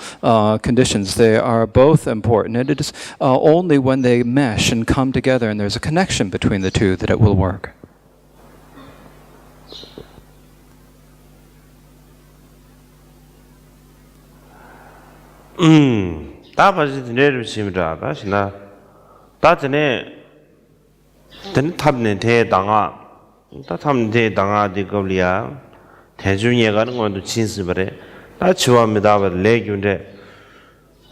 conditions. They are both important, and it is only when they mesh and come together and there's a connection between the two that it will work. 다 바지 내려 심다 다시나 다전에 된 탑네 대당아 다 탑네 당아 디거리아 대중에 가는 것도 진스버래 다 지워합니다 레균데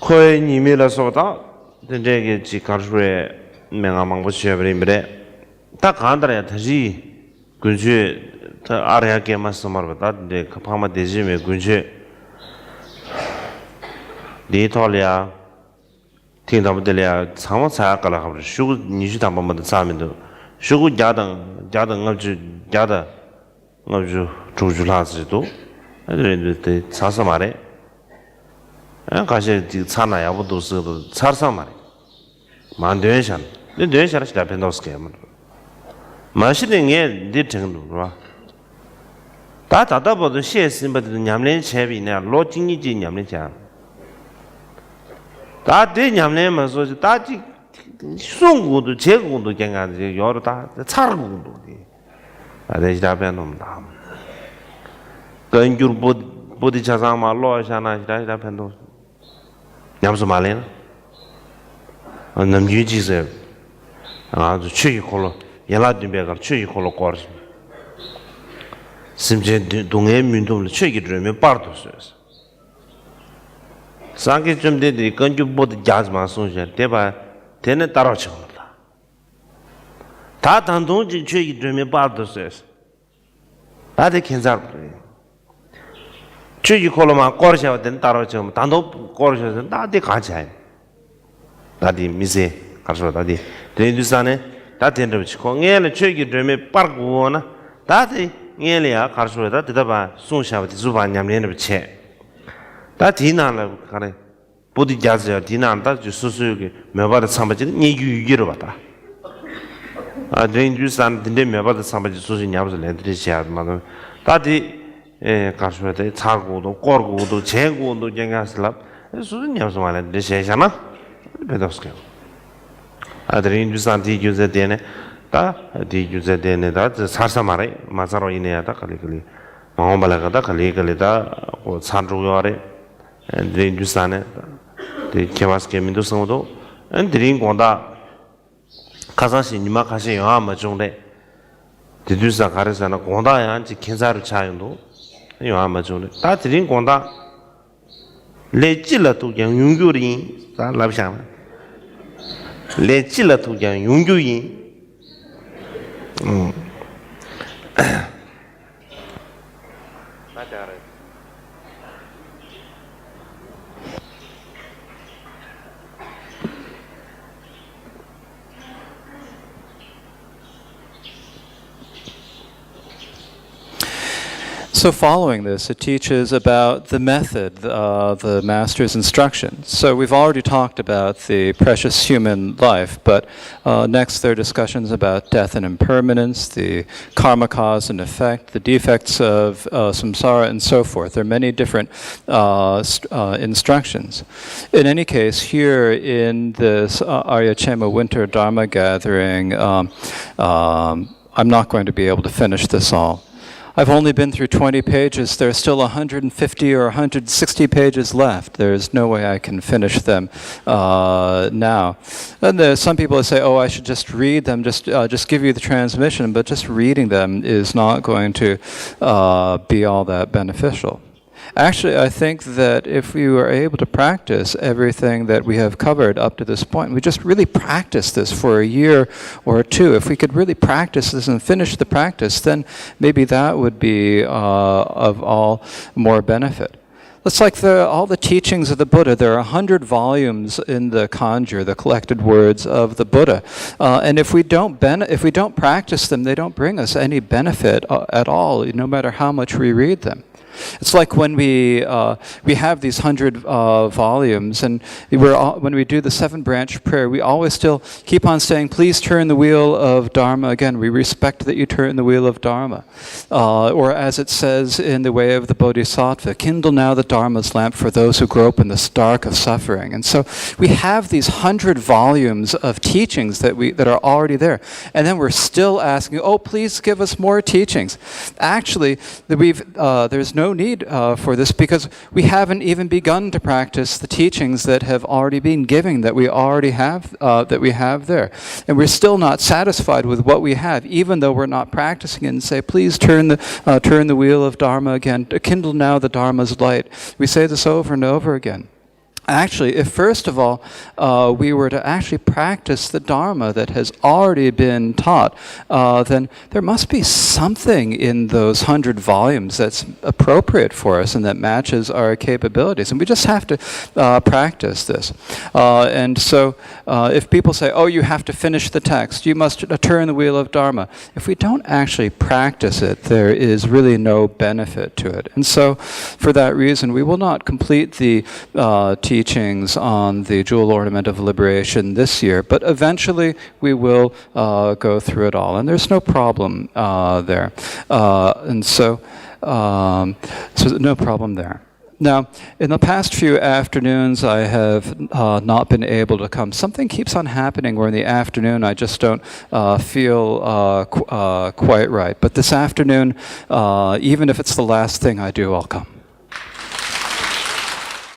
코에 니밀어서다 된제게 지 가르에 명함망 보셔버리면 다 간다야 다시 군주 다 아래야 게마스 말보다 데 카파마 되지메 군주 리토리아 팅담들이야 상황사 깔아가지고 슈구 니주 담범도 사면도 슈구 야당 아주 야다 아주 조주라스도 애들한테 사서 말해 가시 차나야 보도서도 사서 말해 만되션 내 샤라시 답변도스게 마시는 게 니팅도 봐 다다보도 시에스인바도 냠내 제비냐 로징이지 냠내자 다 대냠내면 소지 다지 송고도 제고도 경가지 여러 다 차르고도 아대지 답변 놈다 근줄 보디 자상마 로샤나 답변도 냠수 말래나 남유지세 아주 최이콜로 연락드베가 최이콜로 거스 심제 동해 민도를 최이들면 빠르도스 상계 좀 되더니 건주 모두 자즈만 손셔 대바 되는 따라 쳐다 다 단동지 죄기 되면 빠르도스 다들 괜찮아 죄기 콜로만 거르셔 된 따라 쳐 단도 거르셔서 다들 같이 해 다들 미세 가서 다들 대인두산에 다 된다고 치고 얘는 죄기 되면 빠르고나 다들 얘래야 가서 다 대답아 손셔 주반 냠내는 체 다 디나를 가네 보디자즈야 디나한다 수수하게 매바다 삼바지 니 유기로 봤다 아 드인주산 딘데 매바다 삼바지 수수 냐버서 렌드리시야 막 다디 가서데 차고도 꼬르고도 제고도 쟁가슬랍 수수 냐버서 말은 데시잖아 베더스케 아 드인주산 디주제데네 다 디주제데네 다 사사 말에 마사로 이네야다 칼리칼리 마음발가다 칼리칼리다 고 산주요아레 드린 주산에 데 케바스케 민도성도 드린 공다 가사시 니마 가시 영화 정도에 디두사 가르사나 공다야 한지 켄사를 차용도 영화 정도 다 드린 공다 레질라도 영용교리 다 랍샤나 레질라도 영용교리 So following this, it teaches about the method, the master's instruction. So we've already talked about the precious human life, but next there are discussions about death and impermanence, the karma cause and effect, the defects of samsara, and so forth. There are many different instructions. In any case, here in this Arya Kshema Winter Dharma Gathering, I'm not going to be able to finish this all. I've only been through 20 pages. There's still 150 or 160 pages left. There's no way I can finish them now. And there's some people that say, oh, I should just read them, just give you the transmission, but just reading them is not going to be all that beneficial. Actually, I think that if we were able to practice everything that we have covered up to this point, we just really practice this for a year or two. If we could really practice this and finish the practice, then maybe that would be of all more benefit. It's like all the teachings of the Buddha. There are 100 volumes in the Kanjur, the collected words of the Buddha. And if we don't practice them, they don't bring us any benefit at all, no matter how much we read them. It's like when we have these 100 volumes, and when we do the 7-branch prayer, we always still keep on saying, please turn the wheel of Dharma again. We respect that you turn the wheel of Dharma. Or as it says in the way of the Bodhisattva, kindle now the Dharma's lamp for those who grope in the dark of suffering. And so we have these 100 volumes of teachings that are already there. And then we're still asking, oh, please give us more teachings. Actually, there's no need for this, because we haven't even begun to practice the teachings that have already been given, that we already have, that we have there. And we're still not satisfied with what we have, even though we're not practicing it, and say, please turn the wheel of Dharma again, kindle now the Dharma's light. We say this over and over again. Actually, if first of all we were to actually practice the Dharma that has already been taught, then there must be something in those 100 volumes that's appropriate for us and that matches our capabilities. And we just have to practice this. And so if people say, oh, you have to finish the text, you must turn the wheel of Dharma, if we don't actually practice it, there is really no benefit to it. And so for that reason, we will not complete the teachings on the jewel ornament of liberation this year, but eventually we will go through it all, and there's no problem there. And so no problem there. Now, in the past few afternoons, I have not been able to come. Something keeps on happening where in the afternoon I just don't feel quite right. But this afternoon, even if it's the last thing I do, I'll come.